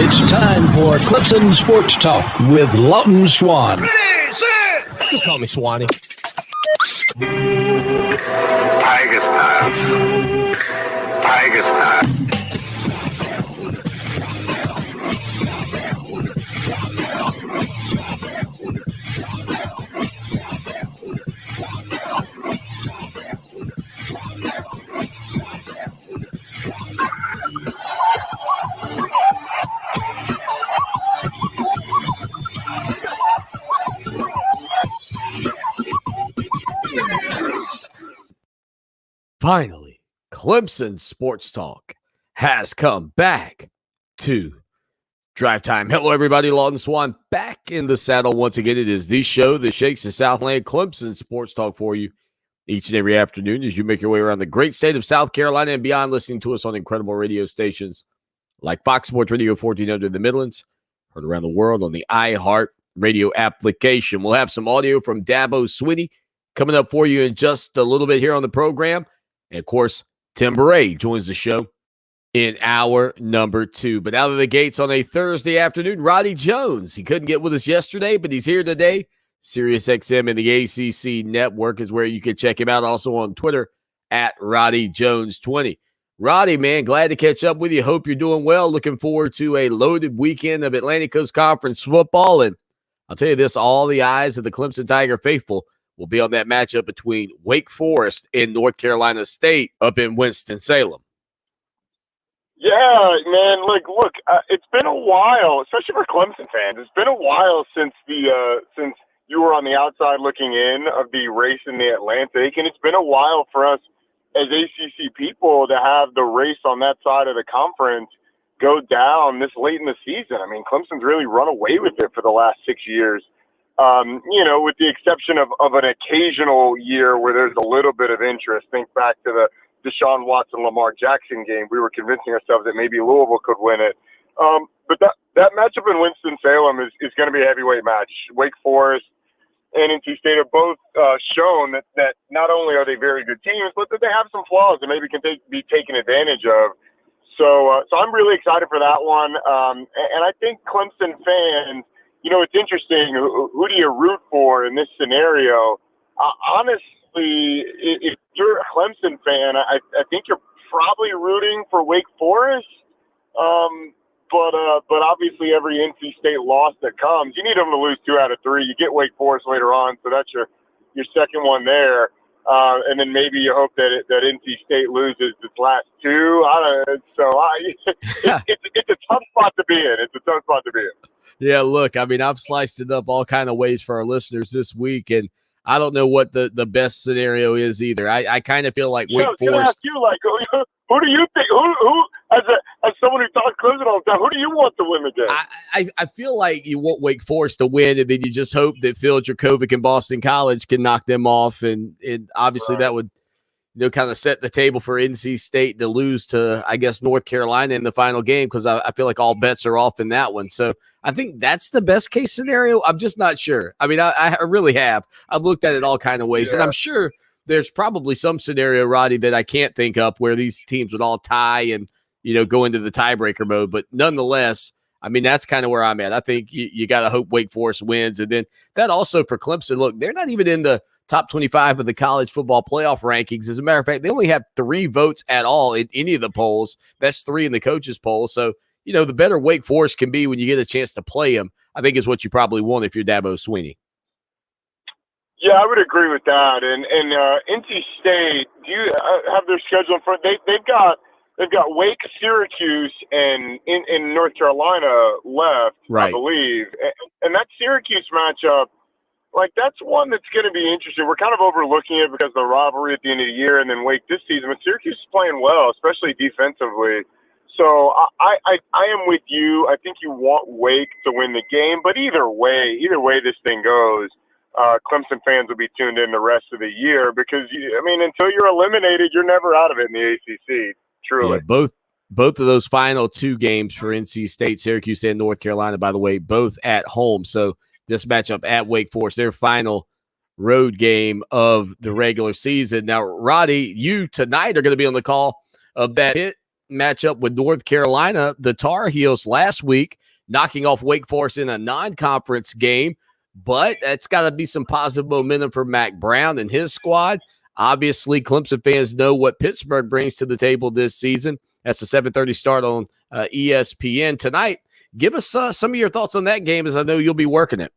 It's time for Clemson Sports Talk with Lawton Swan. Ready, set. Just call me Swanny. Tiger style. Tiger style. Finally, Clemson Sports Talk has come back to Drive Time. Hello, everybody. Lawton Swan back in the saddle once again. It is the show that shakes the Southland. Clemson Sports Talk for you each and every afternoon as you make your way around the great state of South Carolina and beyond, listening to us on incredible radio stations like Fox Sports Radio 1400 in the Midlands, heard around the world on the iHeart Radio application. We'll have some audio from Dabo Swanny coming up for you in just a little bit here on the program. And, of course, Tim Bray joins the show in hour number 2. But out of the gates on a Thursday afternoon, Roddy Jones. He couldn't get with us yesterday, but he's here today. SiriusXM and the ACC Network is where you can check him out. Also on Twitter at Roddy Jones 20. Roddy, man, glad to catch up with you. Hope you're doing well. Looking forward to a loaded weekend of Atlantic Coast Conference football. And I'll tell you this, all the eyes of the Clemson Tiger faithful will be on that matchup between Wake Forest and North Carolina State up in Winston-Salem. Yeah, man. Look, it's been a while, especially for Clemson fans. It's been a while since since you were on the outside looking in of the race in the Atlantic, and it's been a while for us as ACC people to have the race on that side of the conference go down this late in the season. I mean, Clemson's really run away with it for the last 6 years. With the exception of an occasional year where there's a little bit of interest. Think back to the Deshaun Watson-Lamar Jackson game. We were convincing ourselves that maybe Louisville could win it. But that matchup in Winston-Salem is going to be a heavyweight match. Wake Forest and NC State have both shown that not only are they very good teams, but that they have some flaws that maybe can be taken advantage of. So I'm really excited for that one. And I think Clemson fans, it's interesting. Who do you root for in this scenario? Honestly, if you're a Clemson fan, I think you're probably rooting for Wake Forest. But obviously every NC State loss that comes, you need them to lose 2 out of 3. You get Wake Forest later on, so that's your second one there. And then maybe you hope that NC State loses its last 2. I don't know. So it's a tough spot to be in. It's a tough spot to be in. Yeah, look, I mean, I've sliced it up all kind of ways for our listeners this week, and I don't know what the best scenario is either. I kind of feel like Wake Forest. Can I ask you, who do you think? Who as someone who talks Clemson all the time, who do you want to win the game? I feel like you want Wake Forest to win, and then you just hope that Phil Dracovic and Boston College can knock them off, and obviously that would kind of set the table for NC State to lose to, I guess, North Carolina in the final game, because I feel like all bets are off in that one. So I think that's the best case scenario. I'm just not sure. I mean, I really have. I've looked at it all kind of ways, and I'm sure there's probably some scenario, Roddy, that I can't think up where these teams would all tie and, go into the tiebreaker mode. But nonetheless, I mean, that's kind of where I'm at. I think you got to hope Wake Forest wins. And then that also for Clemson, look, they're not even in the top 25 of the college football playoff rankings. As a matter of fact, they only have 3 votes at all in any of the polls. That's 3 in the coaches poll. So, the better Wake Forest can be when you get a chance to play them, I think is what you probably want if you're Dabo Swanny. Yeah, I would agree with that. And NC State, do you have their schedule in front? They've got Wake, Syracuse, and in North Carolina left, right. I believe. And that Syracuse matchup, that's one that's going to be interesting. We're kind of overlooking it because of the rivalry at the end of the year, and then Wake this season. But Syracuse is playing well, especially defensively. So I am with you. I think you want Wake to win the game. But either way this thing goes, Clemson fans will be tuned in the rest of the year because, until you're eliminated, you're never out of it in the ACC, truly. Yeah, both of those final 2 games for NC State, Syracuse, and North Carolina, by the way, both at home. So this matchup at Wake Forest, their final road game of the regular season. Now, Roddy, you tonight are going to be on the call of that hit matchup with North Carolina, the Tar Heels last week, knocking off Wake Forest in a non-conference game. But that's got to be some positive momentum for Mac Brown and his squad. Obviously, Clemson fans know what Pittsburgh brings to the table this season. That's a 7:30 start on ESPN tonight. Give us some of your thoughts on that game, as I know you'll be working it.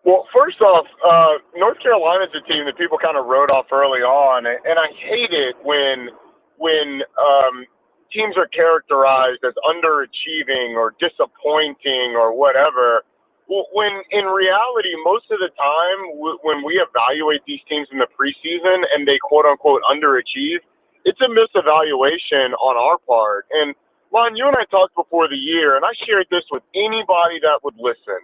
Well, first off, North Carolina's a team that people kind of wrote off early on, and I hate it when teams are characterized as underachieving or disappointing or whatever. When in reality, most of the time, when we evaluate these teams in the preseason and they quote unquote underachieve, it's a misevaluation on our part. And Lon, you and I talked before the year, and I shared this with anybody that would listen.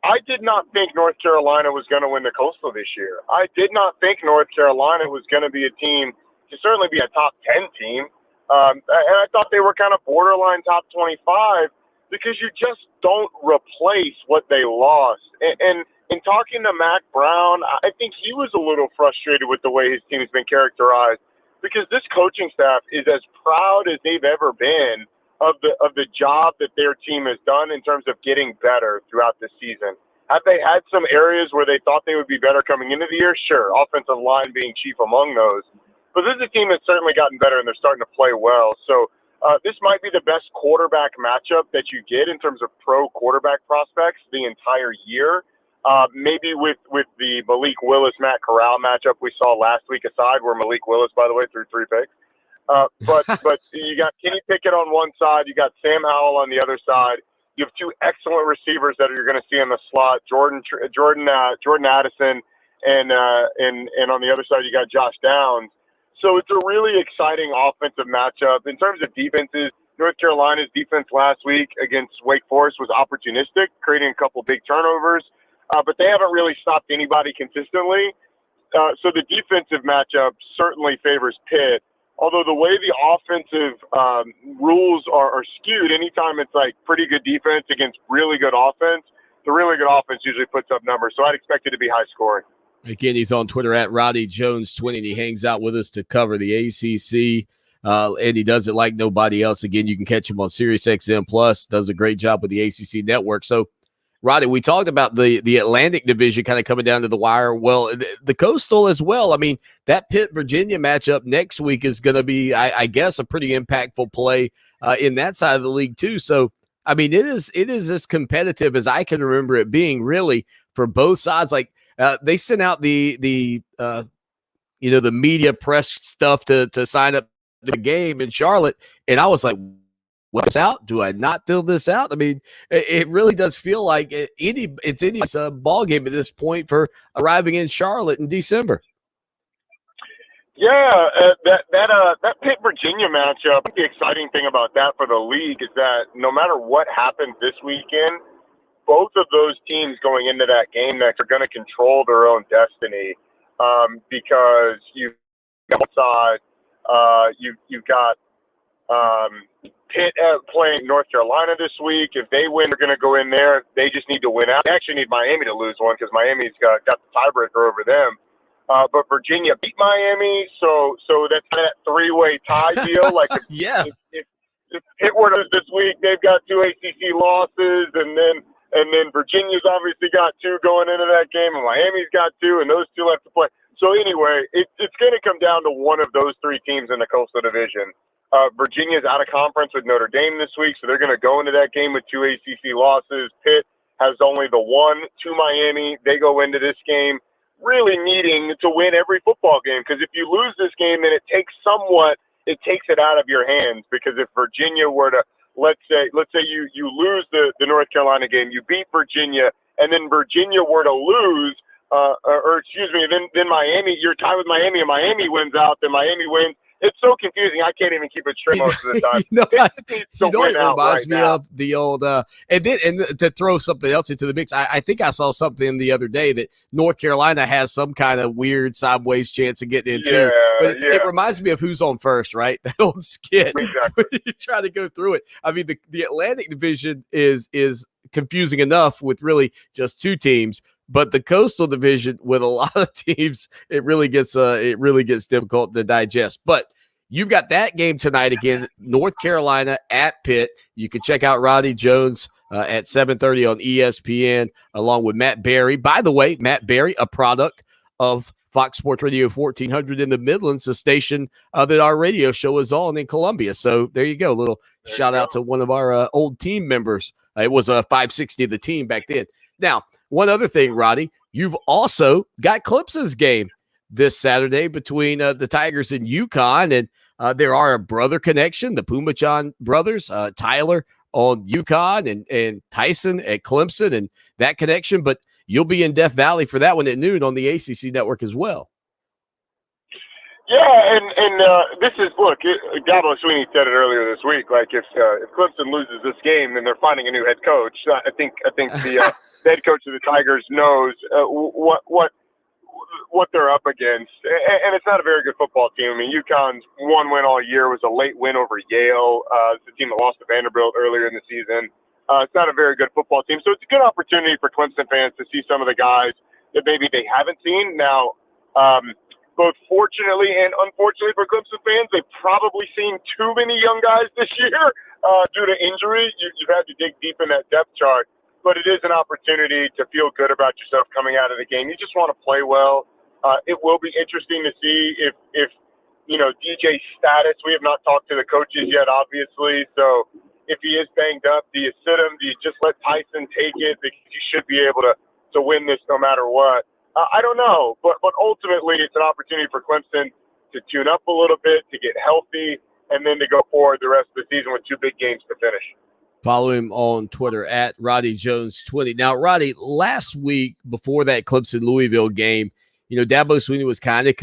I did not think North Carolina was going to win the Coastal this year. I did not think North Carolina was going to be a team to certainly be a top 10 team. And I thought they were kind of borderline top 25 because you just don't replace what they lost. And in talking to Mac Brown, I think he was a little frustrated with the way his team has been characterized because this coaching staff is as proud as they've ever been of the job that their team has done in terms of getting better throughout the season. Have they had some areas where they thought they would be better coming into the year? Sure, offensive line being chief among those. But this is a team that's certainly gotten better, and they're starting to play well. So this might be the best quarterback matchup that you get in terms of pro quarterback prospects the entire year. Maybe with the Malik Willis-Matt Corral matchup we saw last week aside, where Malik Willis, by the way, threw 3 picks. But you got Kenny Pickett on one side, you got Sam Howell on the other side. You have 2 excellent receivers that you're going to see in the slot, Jordan Addison, and on the other side you got Josh Downs. So it's a really exciting offensive matchup. In terms of defenses, North Carolina's defense last week against Wake Forest was opportunistic, creating a couple big turnovers, but they haven't really stopped anybody consistently. So the defensive matchup certainly favors Pitt. Although the way the offensive rules are skewed, anytime it's like pretty good defense against really good offense, the really good offense usually puts up numbers. So I'd expect it to be high scoring. Again, he's on Twitter at Roddy Jones 20, and he hangs out with us to cover the ACC. And he does it like nobody else. Again, you can catch him on SiriusXM Plus. Does a great job with the ACC network. So, Roddy, we talked about the Atlantic Division kind of coming down to the wire. Well, the Coastal as well. I mean, that Pitt-Virginia matchup next week is going to be, I guess, a pretty impactful play in that side of the league too. So, I mean, it is as competitive as I can remember it being, really, for both sides. Like they sent out the media press stuff to sign up the game in Charlotte, and I was like, what's out? Do I not fill this out? I mean, it really does feel like it's any ball game at this point for arriving in Charlotte in December. Yeah, that Pitt Virginia matchup. The exciting thing about that for the league is that no matter what happens this weekend, both of those teams going into that game next are going to control their own destiny because you've got Pitt playing North Carolina this week. If they win, they're going to go in there. They just need to win out. They actually need Miami to lose one because Miami's got the tiebreaker over them. But Virginia beat Miami, so that's kind of that 3-way tie deal. Like if Pitt were to this week, they've got 2 ACC losses, and then Virginia's obviously got 2 going into that game, and Miami's got 2, and those 2 have to play. So anyway, it's going to come down to one of those 3 teams in the Coastal Division. Virginia's out of conference with Notre Dame this week, so they're going to go into that game with 2 ACC losses. Pitt has only the 1 to Miami. They go into this game really needing to win every football game, because if you lose this game, then it takes it out of your hands. Because if Virginia were to, let's say you lose the North Carolina game, you beat Virginia, and then Virginia were to lose, then Miami, you're tied with Miami, and Miami wins out, then Miami wins. It's so confusing. I can't even keep it straight most of the time. It reminds me of the old and to throw something else into the mix. I think I saw something the other day that North Carolina has some kind of weird sideways chance of getting into. It reminds me of Who's on First, right? That old skit. Exactly. You try to go through it. I mean, the Atlantic Division is confusing enough with really just 2 teams. But the Coastal Division with a lot of teams, it really gets difficult to digest. But you've got that game tonight again, North Carolina at Pitt. You can check out Roddy Jones at 7:30 on ESPN, along with Matt Berry. By the way, Matt Berry, a product of Fox Sports Radio 1400 in the Midlands, the station that our radio show is on in Columbia. So there you go. A little shout out to one of our old team members. It was a 560 of the team back then. Now, one other thing, Roddy, you've also got Clemson's game this Saturday between the Tigers and UConn. And there are a brother connection, the Pumachan brothers, Tyler on UConn and Tyson at Clemson, and that connection. But you'll be in Death Valley for that one at noon on the ACC network as well. Yeah, and this is, look, Dabo Swanny said it earlier this week. Like, if Clemson loses this game, then they're finding a new head coach. I think the head coach of the Tigers knows what they're up against, and it's not a very good football team. I mean, UConn's one win all year was a late win over Yale. It's the team that lost to Vanderbilt earlier in the season. It's not a very good football team, so it's a good opportunity for Clemson fans to see some of the guys that maybe they haven't seen. Now, both fortunately and unfortunately for Clemson fans, they've probably seen too many young guys this year due to injury. You've had to dig deep in that depth chart, but it is an opportunity to feel good about yourself coming out of the game. You just want to play well. It will be interesting to see if DJ's status. We have not talked to the coaches yet, obviously. So if he is banged up, do you sit him? Do you just let Tyson take it? Because you should be able to win this no matter what. I don't know, but ultimately it's an opportunity for Clemson to tune up a little bit, to get healthy, and then to go forward the rest of the season with 2 big games to finish. Follow him on Twitter at Roddy Jones 20. Now, Roddy, last week before that Clemson-Louisville game, Dabo Swanny was kind of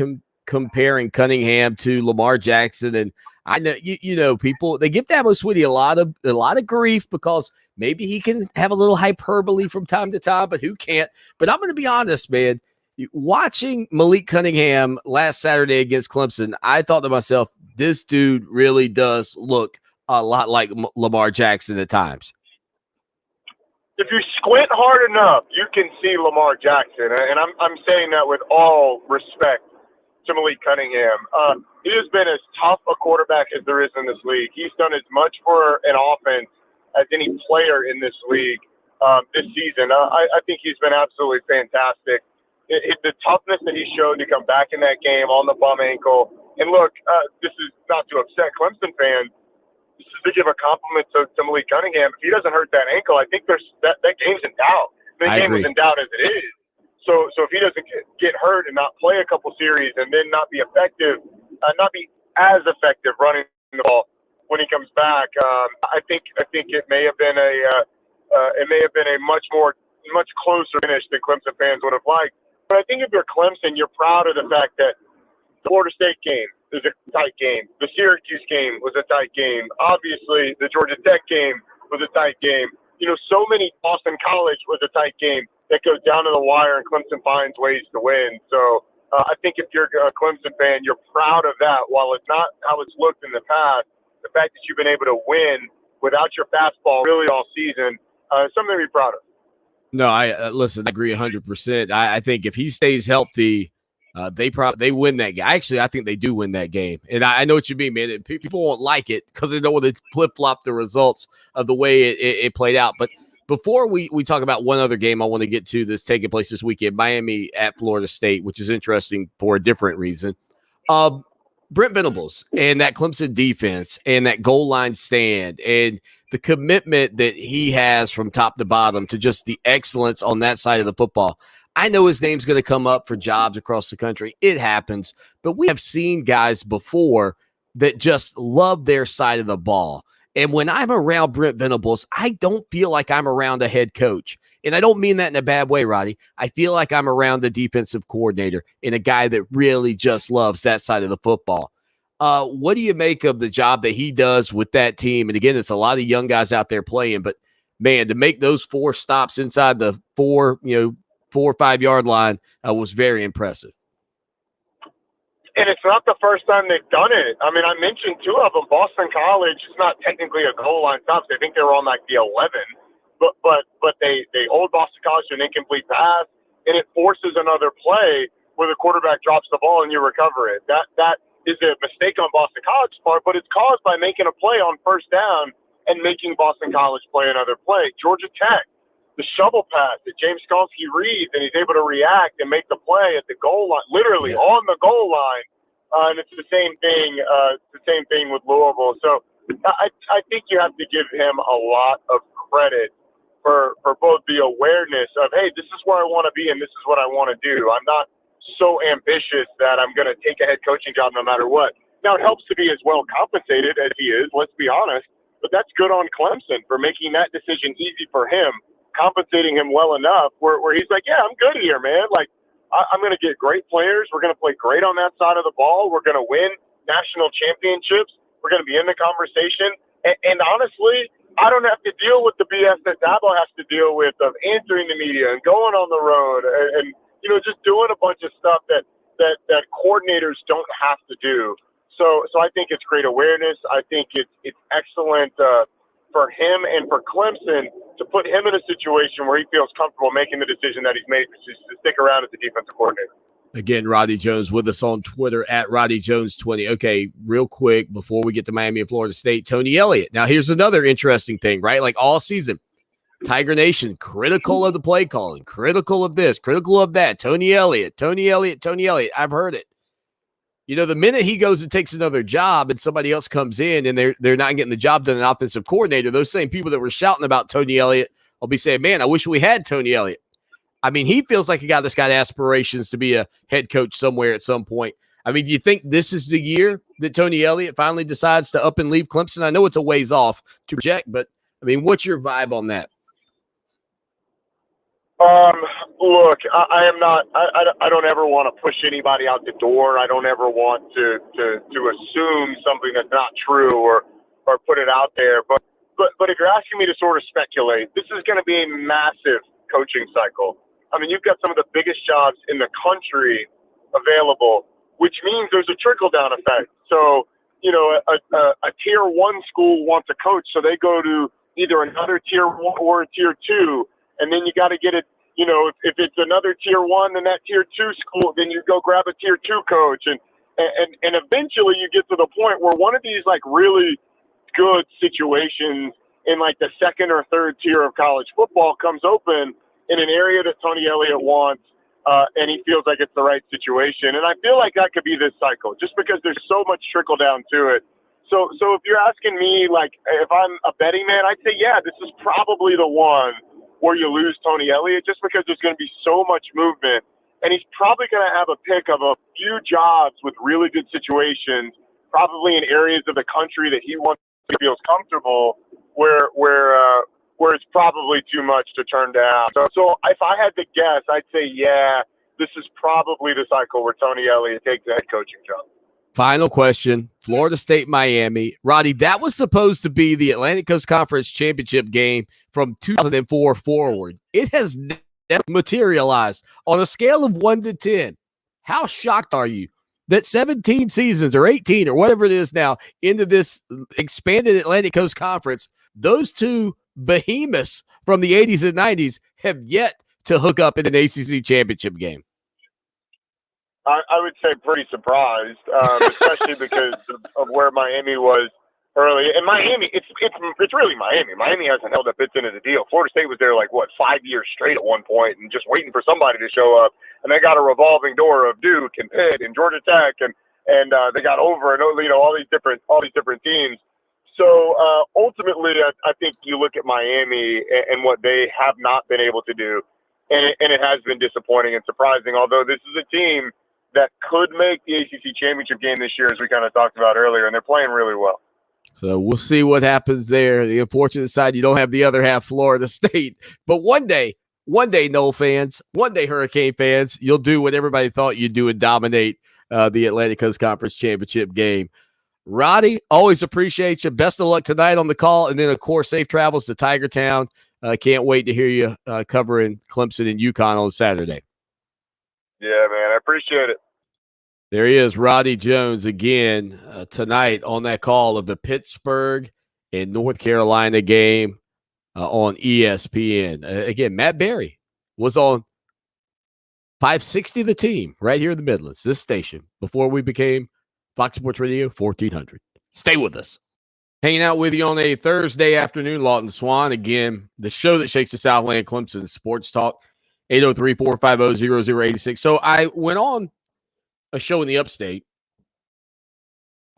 comparing Cunningham to Lamar Jackson, and I know, people, they give Dabo Swanny a lot of grief because maybe he can have a little hyperbole from time to time, but who can't? But I'm going to be honest, man. Watching Malik Cunningham last Saturday against Clemson, I thought to myself, this dude really does look a lot like Lamar Jackson at times. If you squint hard enough, you can see Lamar Jackson, and I'm saying that with all respect to Malik Cunningham. He has been as tough a quarterback as there is in this league. He's done as much for an offense as any player in this league this season. I think he's been absolutely fantastic. The toughness that he showed to come back in that game on the bum ankle. And look, this is not to upset Clemson fans. This is to give a compliment to Malik Cunningham. If he doesn't hurt that ankle, I think that game's in doubt. The game is in doubt as it is. So if he doesn't get hurt and not play a couple series and then not be effective, not be as effective running the ball when he comes back, I think it may have been a much closer finish than Clemson fans would have liked. But I think if you're Clemson, you're proud of the fact that the Florida State game is a tight game. The Syracuse game was a tight game. Obviously, the Georgia Tech game was a tight game. So many Boston College was a tight game that goes down to the wire, and Clemson finds ways to win. So I think if you're a Clemson fan, you're proud of that. While it's not how it's looked in the past, the fact that you've been able to win without your fastball really all season is something to be proud of. No, I agree 100%. I think if he stays healthy, they win that game. Actually, I think they do win that game. And I know what you mean, man. People won't like it because they don't want to flip-flop the results of the way it played out. But before we talk about one other game I want to get to that's taking place this weekend, Miami at Florida State, which is interesting for a different reason. Brent Venables and that Clemson defense and that goal line stand and the commitment that he has from top to bottom to just the excellence on that side of the football. I know his name's going to come up for jobs across the country. It happens. But we have seen guys before that just love their side of the ball. And when I'm around Brent Venables, I don't feel like I'm around a head coach. And I don't mean that in a bad way, Roddy. I feel like I'm around the defensive coordinator and a guy that really just loves that side of the football. What do you make of the job that he does with that team? And again, it's a lot of young guys out there playing, but man, to make those 4 stops inside the 4 or 5 yard line was very impressive. And it's not the first time they've done it. I mean, I mentioned 2 of them. Boston College is not technically a goal line stop. I think they were on like the 11, but they hold Boston College to an incomplete pass, and it forces another play where the quarterback drops the ball and you recover it. That a mistake on Boston College's part, but it's caused by making a play on first down and making Boston College play another play. Georgia Tech, the shovel pass that James Skalski reads, and he's able to react and make the play at the goal line, literally on the goal line. And it's the same thing. The same thing with Louisville. So I think you have to give him a lot of credit for both the awareness of, hey, this is where I want to be and this is what I want to do. I'm not so ambitious that I'm going to take a head coaching job no matter what. Now, it helps to be as well compensated as he is, let's be honest, but that's good on Clemson for making that decision easy for him, compensating him well enough where he's like, yeah, I'm good here, man. Like, I'm going to get great players. We're going to play great on that side of the ball. We're going to win national championships. We're going to be in the conversation. And honestly, I don't have to deal with the BS that Dabo has to deal with of answering the media and going on the road and just doing a bunch of stuff that coordinators don't have to do. So I think it's great awareness. I think it's excellent for him and for Clemson to put him in a situation where he feels comfortable making the decision that he's made to stick around as the defensive coordinator. Again, Roddy Jones with us on Twitter at RoddyJones20. Okay, real quick before we get to Miami and Florida State, Tony Elliott. Now, here's another interesting thing, right? Like all season, Tiger Nation, critical of the play calling, critical of this, critical of that. Tony Elliott. I've heard it. The minute he goes and takes another job and somebody else comes in and they're not getting the job done, an offensive coordinator, those same people that were shouting about Tony Elliott will be saying, man, I wish we had Tony Elliott. I mean, he feels like a guy that's got aspirations to be a head coach somewhere at some point. I mean, do you think this is the year that Tony Elliott finally decides to up and leave Clemson? I know it's a ways off to project, but, I mean, what's your vibe on that? Look, I am not. I don't ever want to push anybody out the door. I don't ever want to assume something that's not true or put it out there. But if you're asking me to sort of speculate, this is going to be a massive coaching cycle. I mean, you've got some of the biggest jobs in the country available, which means there's a trickle down effect. So a tier 1 school wants a coach, so they go to either another tier 1 or a tier 2. And then you got to get it, if it's another tier 1 and that tier 2 school, then you go grab a tier 2 coach. And eventually you get to the point where one of these like really good situations in like the second or third tier of college football comes open in an area that Tony Elliott wants. And he feels like it's the right situation. And I feel like that could be this cycle just because there's so much trickle down to it. So if you're asking me, like, if I'm a betting man, I'd say, yeah, this is probably the one where you lose Tony Elliott just because there's going to be so much movement. And he's probably going to have a pick of a few jobs with really good situations, probably in areas of the country that he wants to feel comfortable, where it's probably too much to turn down. So if I had to guess, I'd say, yeah, this is probably the cycle where Tony Elliott takes the head coaching job. Final question, Florida State, Miami. Roddy, that was supposed to be the Atlantic Coast Conference Championship game from 2004 forward. It has never materialized. On a scale of 1 to 10, how shocked are you that 17 seasons or 18 or whatever it is now into this expanded Atlantic Coast Conference, those two behemoths from the 80s and 90s have yet to hook up in an ACC championship game? I would say pretty surprised, especially because of where Miami was early. And Miami, it's really Miami. Miami hasn't held up its end of the deal. Florida State was there 5 years straight at one point and just waiting for somebody to show up. And they got a revolving door of Duke and Pitt and Georgia Tech and they got over and all these different teams. So ultimately, I think you look at Miami and what they have not been able to do, and it has been disappointing and surprising. Although this is a team that could make the ACC championship game this year, as we kind of talked about earlier, and they're playing really well. So we'll see what happens there. The unfortunate side, you don't have the other half, Florida State. But one day, Noel fans, one day Hurricane fans, you'll do what everybody thought you'd do and dominate the Atlantic Coast Conference Championship game. Roddy, always appreciate you. Best of luck tonight on the call. And then, of course, safe travels to Tiger Town. Can't wait to hear you covering Clemson and UConn on Saturday. Yeah, man, I appreciate it. There he is, Roddy Jones, again tonight on that call of the Pittsburgh and North Carolina game on ESPN. Again, Matt Berry was on 560 The Team right here in the Midlands, this station, before we became Fox Sports Radio, 1400. Stay with us. Hanging out with you on a Thursday afternoon, Lawton Swan. Again, the show that shakes the Southland Clemson Sports Talk, 803-450-0086. So I went on a show in the upstate,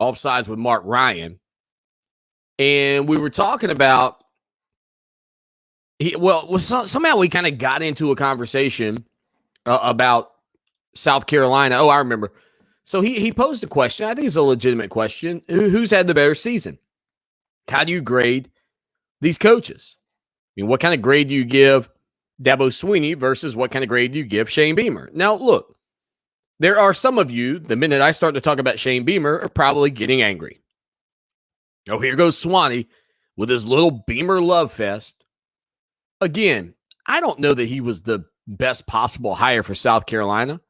Offsides with Mark Ryan, and we were talking about, somehow we kind of got into a conversation about South Carolina. Oh, I remember. So he posed a question. I think it's a legitimate question. Who's had the better season? How do you grade these coaches? I mean, what kind of grade do you give Dabo Swanny versus what kind of grade do you give Shane Beamer? Now, look, there are some of you, the minute I start to talk about Shane Beamer, are probably getting angry. Oh, here goes Swanny with his little Beamer love fest. Again, I don't know that he was the best possible hire for South Carolina.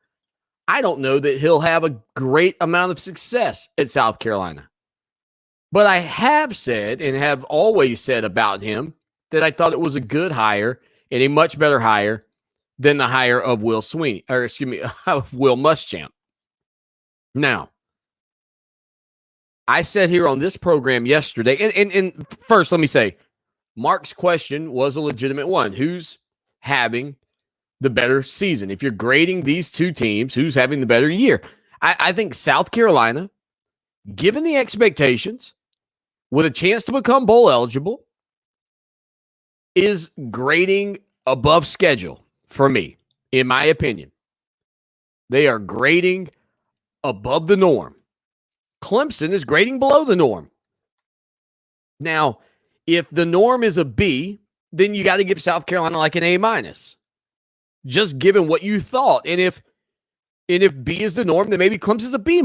I don't know that he'll have a great amount of success at South Carolina. But I have said and have always said about him that I thought it was a good hire and a much better hire than the hire of Will Muschamp. Now, I said here on this program yesterday, and first let me say, Mark's question was a legitimate one. Who's having the better season? If you're grading these two teams, who's having the better year? I think South Carolina, given the expectations, with a chance to become bowl eligible, is grading above schedule for me, in my opinion. They are grading above the norm. Clemson is grading below the norm. Now, if the norm is a B, then you got to give South Carolina like an A-, just given what you thought. And if B is the norm, then maybe Clemson's a B-.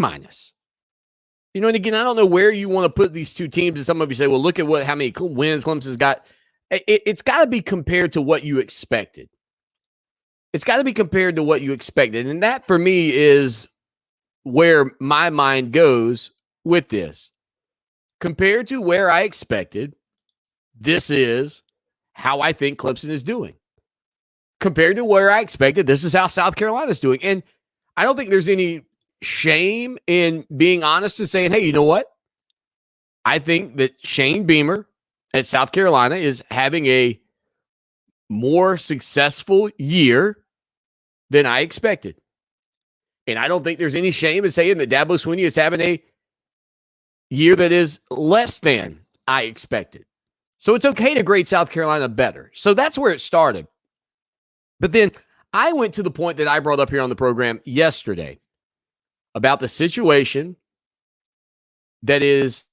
You know, and again, I don't know where you want to put these two teams. And some of you say, well, look at how many wins Clemson's got. It's got to be compared to what you expected. It's got to be compared to what you expected. And that, for me, is where my mind goes with this. Compared to where I expected, this is how I think Clemson is doing. Compared to where I expected, this is how South Carolina is doing. And I don't think there's any shame in being honest and saying, hey, you know what? I think that Shane Beamer at South Carolina is having a more successful year than I expected. And I don't think there's any shame in saying that Dabo Swanny is having a year that is less than I expected. So it's okay to grade South Carolina better. So that's where it started. But then I went to the point that I brought up here on the program yesterday about the situation that is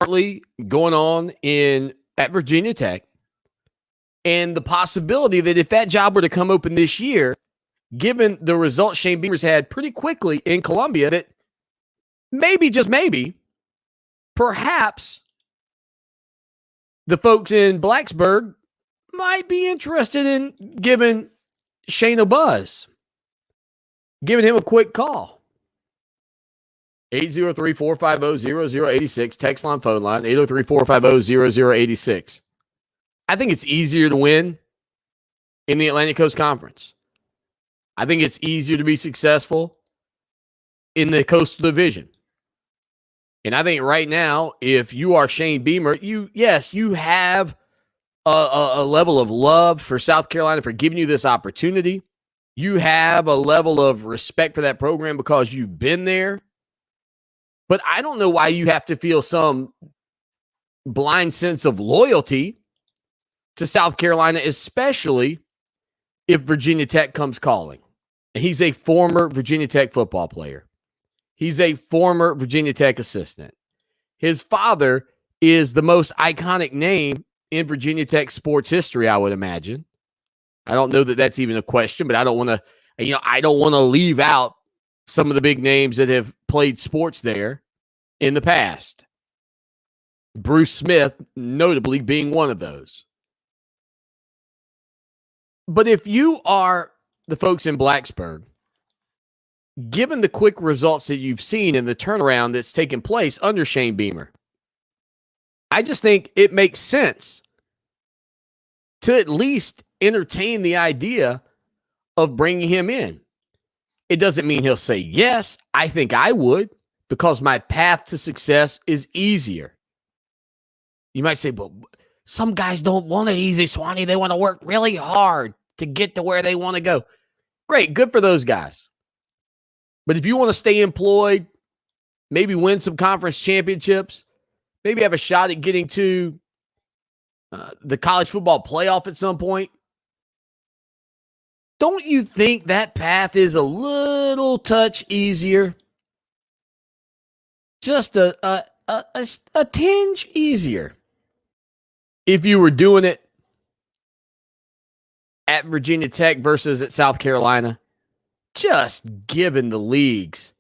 currently going on at Virginia Tech, and the possibility that if that job were to come open this year, given the results Shane Beamer's had pretty quickly in Columbia, that maybe, just maybe, perhaps the folks in Blacksburg might be interested in giving Shane a buzz, giving him a quick call. 803-450-0086, text line, phone line, 803-450-0086. I think it's easier to win in the Atlantic Coast Conference. I think it's easier to be successful in the Coastal Division. And I think right now, if you are Shane Beamer, you have a level of love for South Carolina for giving you this opportunity. You have a level of respect for that program because you've been there. But I don't know why you have to feel some blind sense of loyalty to South Carolina, especially if Virginia Tech comes calling. And he's a former Virginia Tech football player. He's a former Virginia Tech assistant. His father is the most iconic name in Virginia Tech sports history, I would imagine. I don't know that that's even a question, but I don't want to leave out some of the big names that have played sports there in the past. Bruce Smith, notably, being one of those. But if you are the folks in Blacksburg, given the quick results that you've seen and the turnaround that's taken place under Shane Beamer, I just think it makes sense to at least entertain the idea of bringing him in. It doesn't mean he'll say yes. I think I would. because my path to success is easier. You might say, but some guys don't want it easy, Swanny. They want to work really hard to get to where they want to go. Great, good for those guys. But if you want to stay employed, maybe win some conference championships, maybe have a shot at getting to the college football playoff at some point, don't you think that path is a little touch easier? Just a tinge easier. If you were doing it at Virginia Tech versus at South Carolina, just given the leagues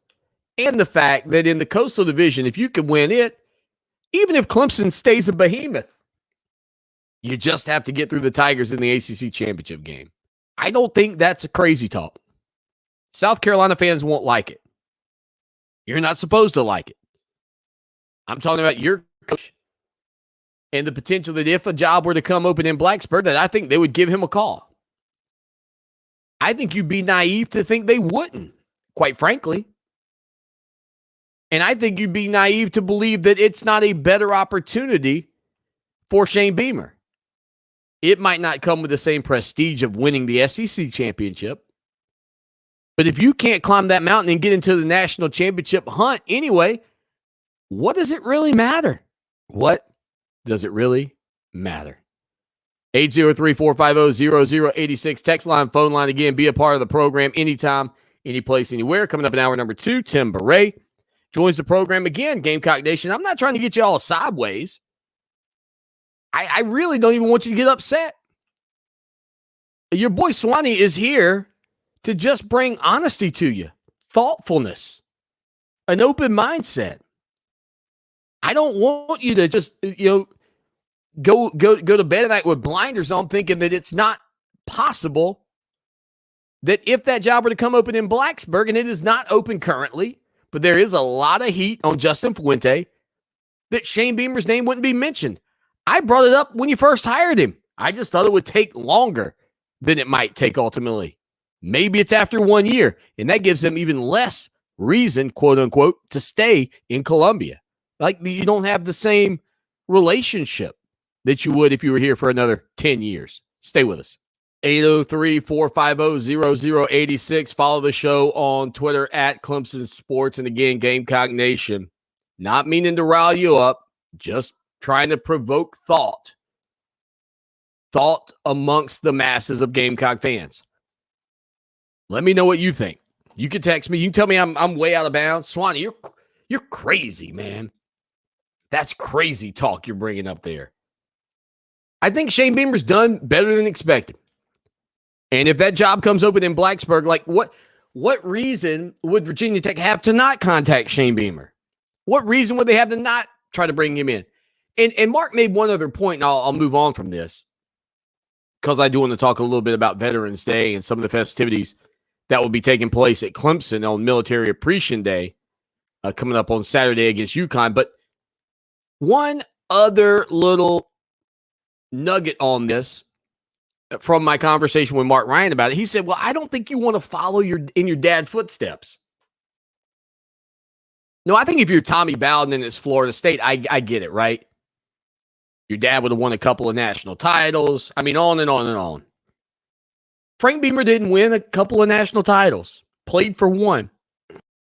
and the fact that in the Coastal Division, if you could win it, even if Clemson stays a behemoth, you just have to get through the Tigers in the ACC championship game. I don't think that's a crazy talk. South Carolina fans won't like it. You're not supposed to like it. I'm talking about your coach and the potential that if a job were to come open in Blacksburg, that I think they would give him a call. I think you'd be naive to think they wouldn't, quite frankly. And I think you'd be naive to believe that it's not a better opportunity for Shane Beamer. It might not come with the same prestige of winning the SEC championship. But if you can't climb that mountain and get into the national championship hunt anyway, what does it really matter? What does it really matter? 803-450-0086. Text line, phone line. Again, be a part of the program anytime, any place, anywhere. Coming up in hour number 2, Tim Beret joins the program again. Gamecock Nation, I'm not trying to get you all sideways. I really don't even want you to get upset. Your boy Swanny is here to just bring honesty to you, thoughtfulness, an open mindset. I don't want you to just, go to bed at night with blinders on thinking that it's not possible that if that job were to come open in Blacksburg, and it is not open currently, but there is a lot of heat on Justin Fuente, that Shane Beamer's name wouldn't be mentioned. I brought it up when you first hired him. I just thought it would take longer than it might take ultimately. Maybe it's after 1 year, and that gives him even less reason, quote unquote, to stay in Columbia. Like you don't have the same relationship that you would if you were here for another 10 years. Stay with us. 803-450-0086. Follow the show on Twitter at Clemson Sports. And again, Gamecock Nation, not meaning to rile you up, just trying to provoke thought amongst the masses of Gamecock fans. Let me know what you think. You can text me. You can tell me I'm way out of bounds. Swanny, you're crazy, man. That's crazy talk you're bringing up there. I think Shane Beamer's done better than expected. And if that job comes open in Blacksburg, like what reason would Virginia Tech have to not contact Shane Beamer? What reason would they have to not try to bring him in? And Mark made one other point, and I'll move on from this, because I do want to talk a little bit about Veterans Day and some of the festivities that will be taking place at Clemson on Military Appreciation Day coming up on Saturday against UConn. But one other little nugget on this from my conversation with Mark Ryan about it. He said, well, I don't think you want to follow in your dad's footsteps. No, I think if you're Tommy Bowden and it's Florida State, I get it, right? Your dad would have won a couple of national titles. I mean, on and on and on. Frank Beamer didn't win a couple of national titles. Played for one.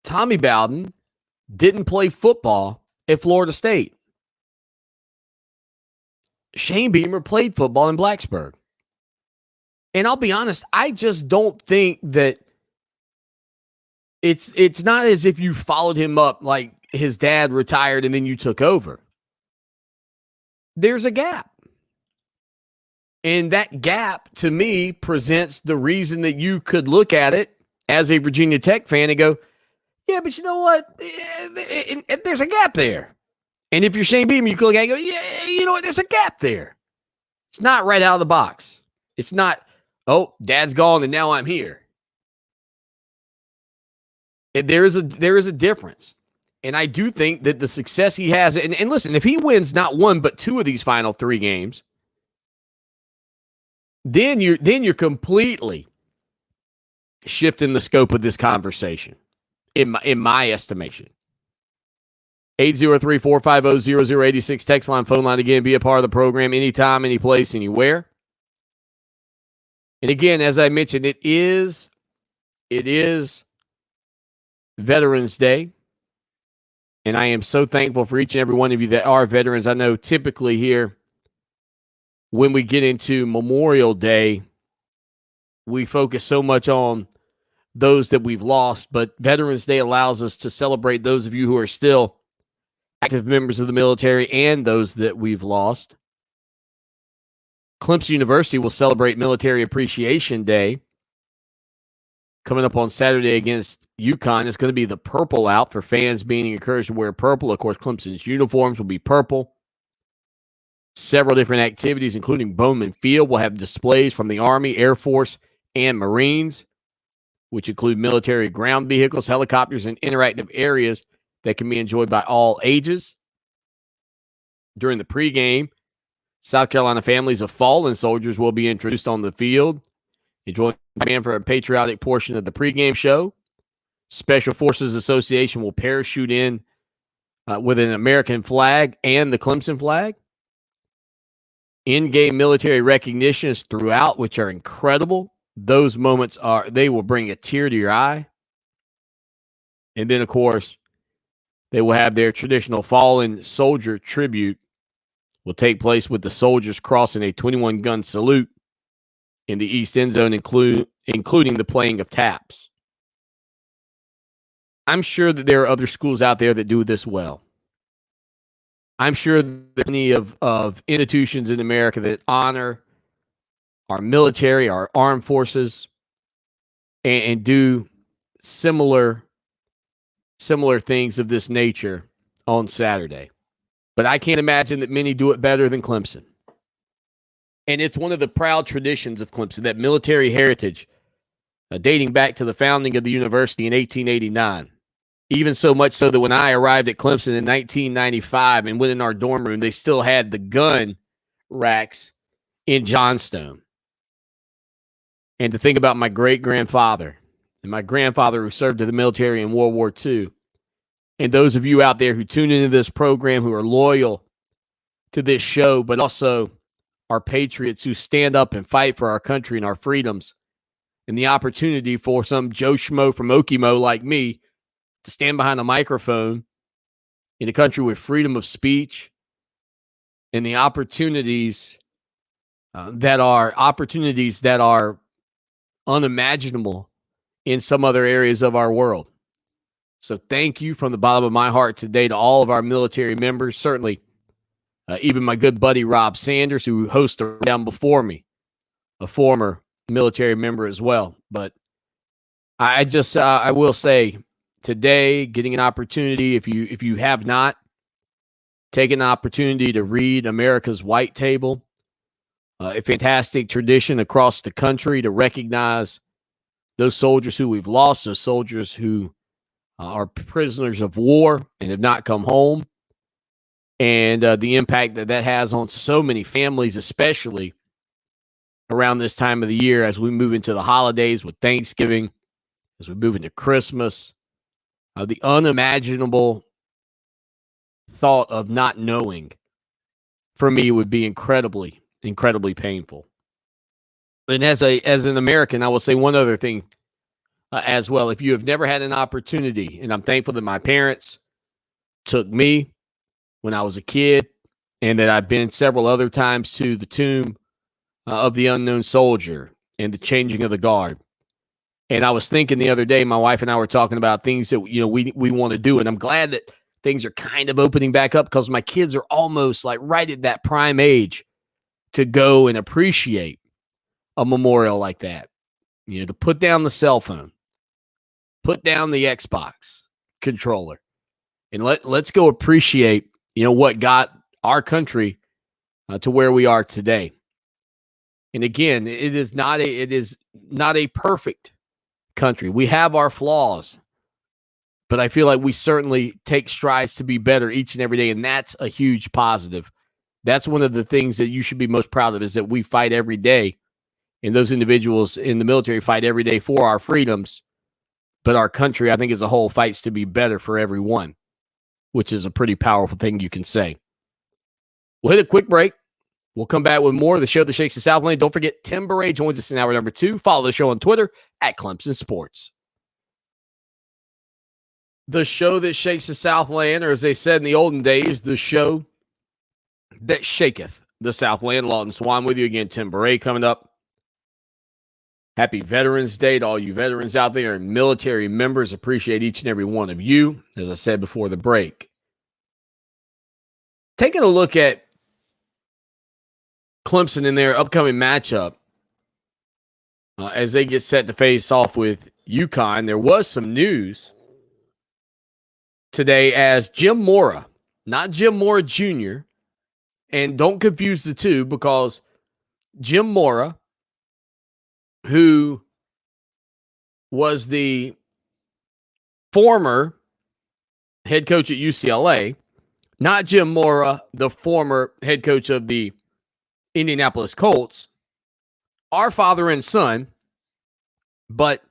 Tommy Bowden didn't play football at Florida State. Shane Beamer played football in Blacksburg. And I'll be honest, I just don't think that it's not as if you followed him up like his dad retired and then you took over. There's a gap. And that gap, to me, presents the reason that you could look at it as a Virginia Tech fan and go, yeah, but you know what? There's a gap there. And if you're Shane Beamer, you could look at it and go, yeah, you know what? There's a gap there. It's not right out of the box. It's not, oh, dad's gone and now I'm here. There is a difference. And I do think that the success he has, and listen, if he wins not one but two of these final three games, then you're completely shifting the scope of this conversation, in my estimation. 803-450-0086. Text line, phone line again. Be a part of the program anytime, any place, anywhere. And again, as I mentioned, it is Veterans Day. And I am so thankful for each and every one of you that are veterans. I know typically here, when we get into Memorial Day, we focus so much on those that we've lost, but Veterans Day allows us to celebrate those of you who are still active members of the military and those that we've lost. Clemson University will celebrate Military Appreciation Day coming up on Saturday against UConn. It's going to be the purple out for fans being encouraged to wear purple. Of course, Clemson's uniforms will be purple. Several different activities, including Bowman Field, will have displays from the Army, Air Force, and Marines, which include military ground vehicles, helicopters, and interactive areas that can be enjoyed by all ages. During the pregame, South Carolina families of fallen soldiers will be introduced on the field. Enjoy for a patriotic portion of the pregame show. Special Forces Association will parachute in with an American flag and the Clemson flag. In-game military recognitions throughout, which are incredible. Those moments they will bring a tear to your eye. And then, of course, they will have their traditional fallen soldier tribute will take place with the soldiers crossing a 21-gun salute in the East End Zone, including the playing of taps. I'm sure that there are other schools out there that do this well. I'm sure there are many of institutions in America that honor our military, our armed forces, and do similar things of this nature on Saturday. But I can't imagine that many do it better than Clemson. And it's one of the proud traditions of Clemson, that military heritage dating back to the founding of the university in 1889. Even so much so that when I arrived at Clemson in 1995 and went in our dorm room, they still had the gun racks in Johnstone. And to think about my great-grandfather and my grandfather who served in the military in World War II, and those of you out there who tune into this program who are loyal to this show, but also are patriots who stand up and fight for our country and our freedoms, and the opportunity for some Joe Schmo from Okemo like me to stand behind a microphone in a country with freedom of speech and the opportunities that are unimaginable in some other areas of our world. So thank you from the bottom of my heart today to all of our military members, certainly even my good buddy Rob Sanders, who hosted down before me, a former military member as well. But I will say today, getting an opportunity, if you have not taken an opportunity to read America's White Table, a fantastic tradition across the country to recognize those soldiers who we've lost, those soldiers who are prisoners of war and have not come home, and the impact that has on so many families, especially around this time of the year as we move into the holidays with Thanksgiving, as we move into Christmas. The unimaginable thought of not knowing, for me, would be incredibly, incredibly painful. And as an American, I will say one other thing as well. If you have never had an opportunity, and I'm thankful that my parents took me when I was a kid, and that I've been several other times to the tomb of the unknown soldier and the changing of the guard. And I was thinking the other day, my wife and I were talking about things that we want to do, and I'm glad that things are kind of opening back up because my kids are almost like right at that prime age to go and appreciate a memorial like that. To put down the cell phone, put down the Xbox controller, and let's go appreciate what got our country to where we are today. And again, it is not a perfect country. We have our flaws, but I feel like we certainly take strides to be better each and every day, and that's a huge positive. That's one of the things that you should be most proud of, is that we fight every day, and those individuals in the military fight every day for our freedoms, but our country, I think, as a whole, fights to be better for everyone. which is a pretty powerful thing you can say. We'll hit a quick break. We'll come back with more of the show that shakes the Southland. Don't forget, Tim Beret joins us in hour number 2. Follow the show on Twitter at Clemson Sports. The show that shakes the Southland, or as they said in the olden days, the show that shaketh the Southland. Lawton Swan with you again. Tim Beret coming up. Happy Veterans Day to all you veterans out there and military members. Appreciate each and every one of you, as I said before the break. Taking a look at Clemson in their upcoming matchup, as they get set to face off with UConn, there was some news today as Jim Mora, not Jim Mora Jr., and don't confuse the two because Jim Mora, who was the former head coach at UCLA, not Jim Mora, the former head coach of the Indianapolis Colts, are father and son, but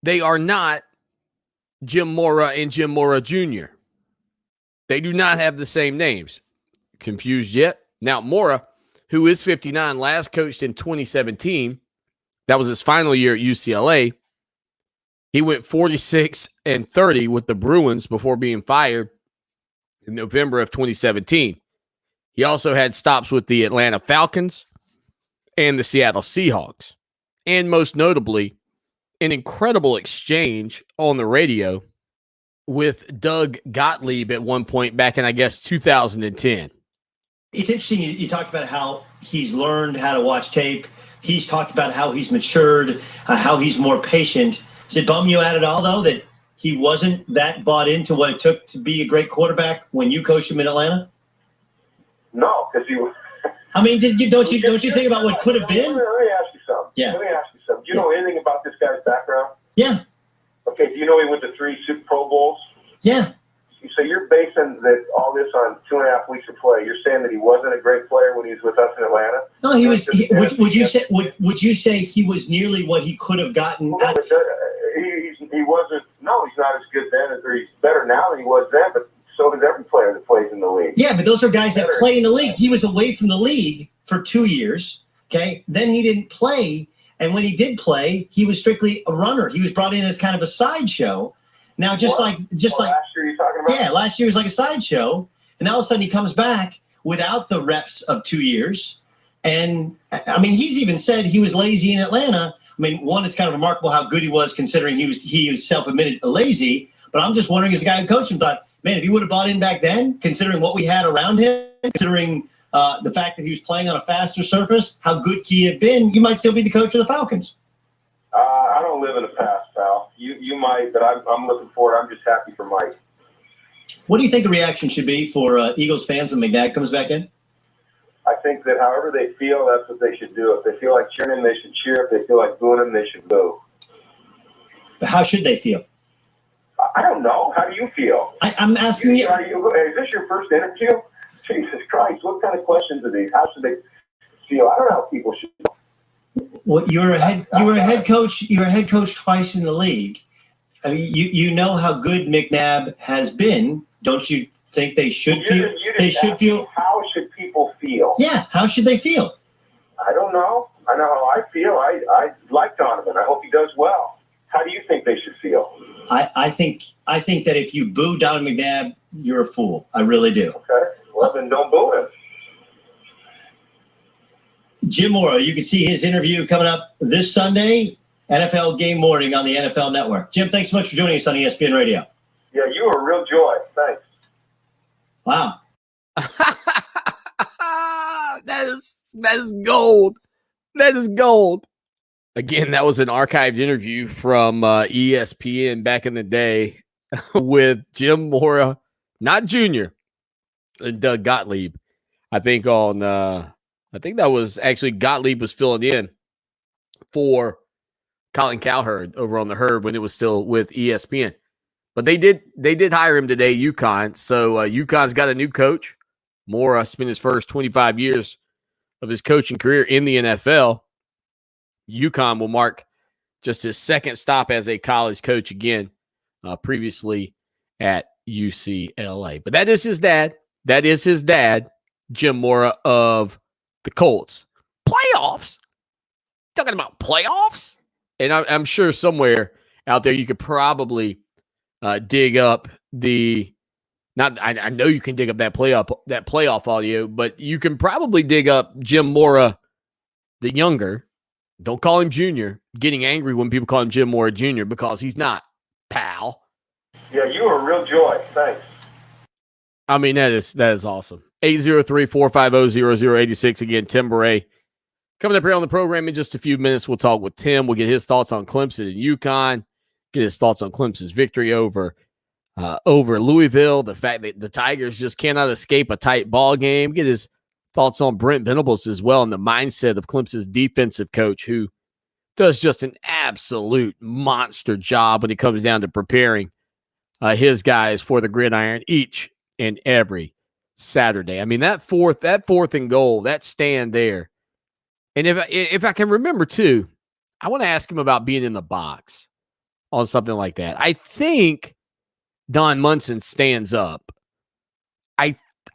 they are not Jim Mora and Jim Mora Jr. They do not have the same names. Confused yet? Now, Mora, who is 59, last coached in 2017. That was his final year at UCLA. He went 46-30 with the Bruins before being fired in November of 2017. He also had stops with the Atlanta Falcons and the Seattle Seahawks. And most notably, an incredible exchange on the radio with Doug Gottlieb at one point back in, I guess, 2010. It's interesting you talked about how he's learned how to watch tape. He's talked about how he's matured, how he's more patient. Does it bum you out at all, though, that he wasn't that bought into what it took to be a great quarterback when you coached him in Atlanta? No, because he was. I mean, don't you think about what could have been? Let me ask you something. Yeah. Let me ask you something. Do you know anything about this guy's background? Yeah. Okay. Do you know he went to 3 Super Pro Bowls? Yeah. So you're basing all this on 2.5 weeks of play. You're saying that he wasn't a great player when he was with us in Atlanta? No, he was. Would you say he was nearly what he could have gotten? Well, he wasn't. No, he's not as good then, or he's better now than he was then. But so does every player that plays in the league. Yeah, but those are guys that play in the league. He was away from the league for 2 years. Okay, then he didn't play, and when he did play, he was strictly a runner. He was brought in as kind of a sideshow. Now, last year you're talking about? Yeah, last year was like a sideshow, and all of a sudden he comes back without the reps of 2 years. And I mean, he's even said he was lazy in Atlanta. I mean, one, it's kind of remarkable how good he was considering he was self-admitted lazy. But I'm just wondering, as a guy who coached him, thought, man, if he would have bought in back then, considering what we had around him, considering the fact that he was playing on a faster surface, how good he had been, you might still be the coach of the Falcons. I don't live in the past, pal. You might, but I'm looking forward. I'm just happy for Mike. What do you think the reaction should be for Eagles fans when McNabb comes back in? I think that however they feel, that's what they should do. If they feel like cheering him, they should cheer. If they feel like booing him, they should boo. But how should they feel? I don't know. How do you feel? I'm asking you. Is this your first interview? Jesus Christ, what kind of questions are these? How should they feel? I don't know how people should feel. Well, you were a head coach. You were a head coach twice in the league. I mean, you know how good McNabb has been. Don't you think they should feel? They should feel. How should people feel? Yeah, how should they feel? I don't know. I know how I feel. I like Donovan. I hope he does well. How do you think they should feel? I think that if you boo Donovan McNabb, you're a fool. I really do. Okay. Well, then don't boo him. Jim Mora, you can see his interview coming up this Sunday, NFL Game Morning on the NFL Network. Jim, thanks so much for joining us on ESPN Radio. Yeah, you were a real joy. Thanks. Wow. That is gold. That is gold. Again, that was an archived interview from ESPN back in the day with Jim Mora, not Junior, and Doug Gottlieb. I think that was actually Gottlieb was filling in for Colin Cowherd over on the Herd when it was still with ESPN. But they did hire him today, UConn. So UConn's got a new coach. Mora spent his first 25 years of his coaching career in the NFL. UConn will mark just his second stop as a college coach again, previously at UCLA. But that is his dad. That is his dad, Jim Mora of the Colts. Playoffs? Talking about playoffs? And I'm sure somewhere out there you could probably dig up the not. I know you can dig up that playoff audio, but you can probably dig up Jim Mora, the younger. Don't call him Junior. Getting angry when people call him Jim Mora Jr. because he's not, pal. Yeah, you were a real joy. Thanks. I mean, that is awesome. 803-450-0086. Again, Tim Beret. Coming up here on the program in just a few minutes, we'll talk with Tim. We'll get his thoughts on Clemson and UConn, get his thoughts on Clemson's victory over Louisville, the fact that the Tigers just cannot escape a tight ball game, get his thoughts on Brent Venables as well and the mindset of Clemson's defensive coach who does just an absolute monster job when it comes down to preparing his guys for the gridiron each and every Saturday. I mean, that fourth and goal, that stand there. And if I can remember too, I want to ask him about being in the box on something like that. I think Don Munson stands up.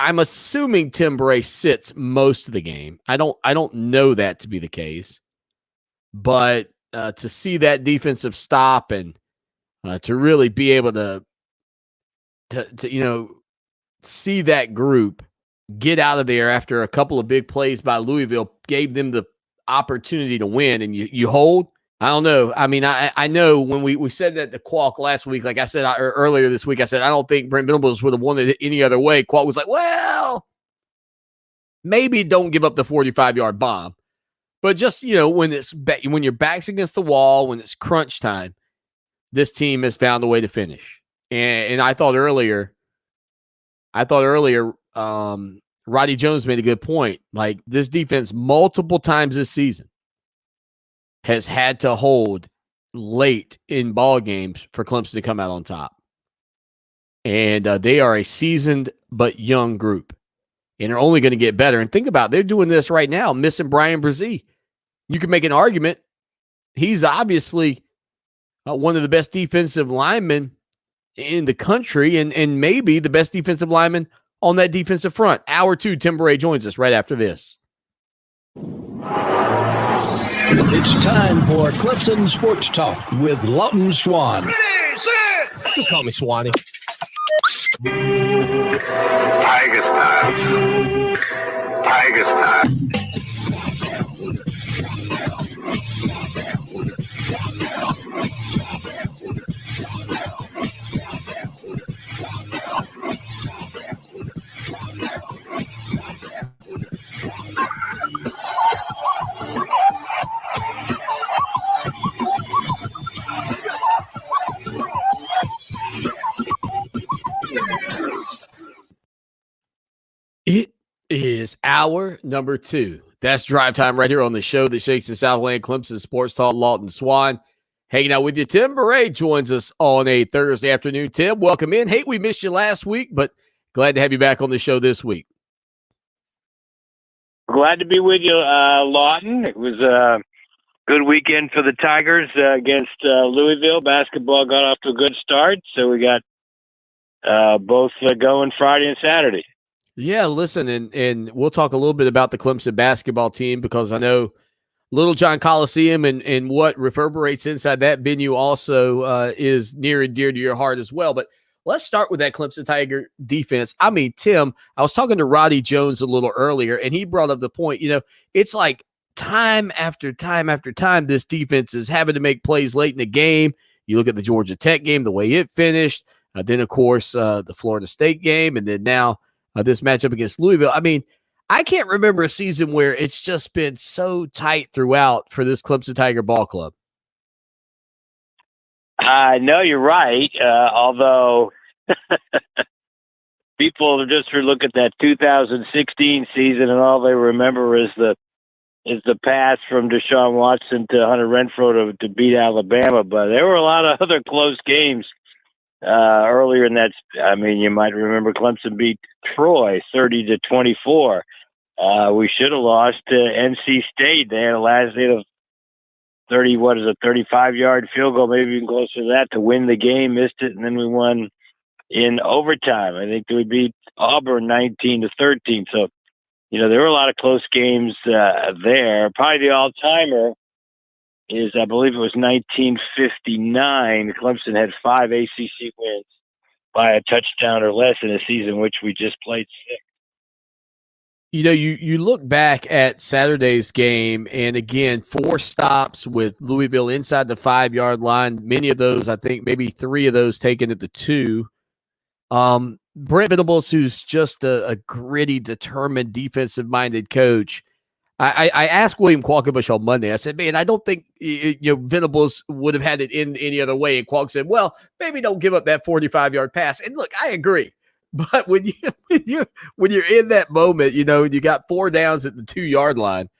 I'm assuming Tim Bray sits most of the game. I don't know that to be the case, but to see that defensive stop and to really be able to see that group get out of there after a couple of big plays by Louisville gave them the opportunity to win, and you hold. I don't know. I mean, I know when we said that the Qualk last week, like I said earlier this week, I said I don't think Brent Venables would have won it any other way. Qualk was like, well, maybe don't give up the 45-yard bomb, but just when your back's against the wall, when it's crunch time, this team has found a way to finish. And I thought earlier, Roddy Jones made a good point. Like, this defense multiple times this season has had to hold late in ball games for Clemson to come out on top. And they are a seasoned but young group and are only going to get better. And think about it, they're doing this right now, missing Brian Brzee. You can make an argument. He's obviously one of the best defensive linemen in the country and maybe the best defensive lineman on that defensive front. Hour 2, Tim Bray joins us right after this. It's time for Clemson Sports Talk with Lawton Swan. Ready, set. Just call me Swanny. Tigers time. Tigers time. It is hour number 2. That's drive time right here on the show that shakes the Southland. Clemson Sports Talk. Lawton Swan hanging out with you. Tim Bray joins us on a Thursday afternoon. Tim, welcome in. Hey, we missed you last week, but glad to have you back on the show this week. Glad to be with you, Lawton. It was a good weekend for the Tigers against Louisville. Basketball got off to a good start, so we got both going Friday and Saturday. Yeah, listen, and we'll talk a little bit about the Clemson basketball team because I know Little John Coliseum and what reverberates inside that venue also is near and dear to your heart as well. But let's start with that Clemson Tiger defense. I mean, Tim, I was talking to Roddy Jones a little earlier, and he brought up the point, it's like time after time after time, this defense is having to make plays late in the game. You look at the Georgia Tech game, the way it finished, then, of course, the Florida State game, and then now this matchup against Louisville. I mean, I can't remember a season where it's just been so tight throughout for this Clemson Tiger ball club. No, you're right. Although people just look at that 2016 season and all they remember is the pass from Deshaun Watson to Hunter Renfrow to beat Alabama. But there were a lot of other close games earlier in that. I mean, you might remember Clemson beat Troy 30-24. We should have lost to NC State. They had a 35-yard field goal, maybe even closer to that, to win the game. Missed it, and then we won in overtime. I think we beat Auburn 19-13. So, there were a lot of close games there. Probably the all-timer is, I believe it was 1959. Clemson had 5 ACC wins by a touchdown or less in a season which we just played 6. You look back at Saturday's game, and again, 4 stops with Louisville inside the 5-yard line. Many of those, I think, maybe 3 of those taken at the 2. Brent Venables, who's just a gritty, determined, defensive-minded coach. I asked William Qualkenbush on Monday. I said, man, I don't think Venables would have had it in any other way. And Qualk said, well, maybe don't give up that 45-yard pass. And look, I agree. But when you're in that moment, you got 4 downs at the 2-yard line.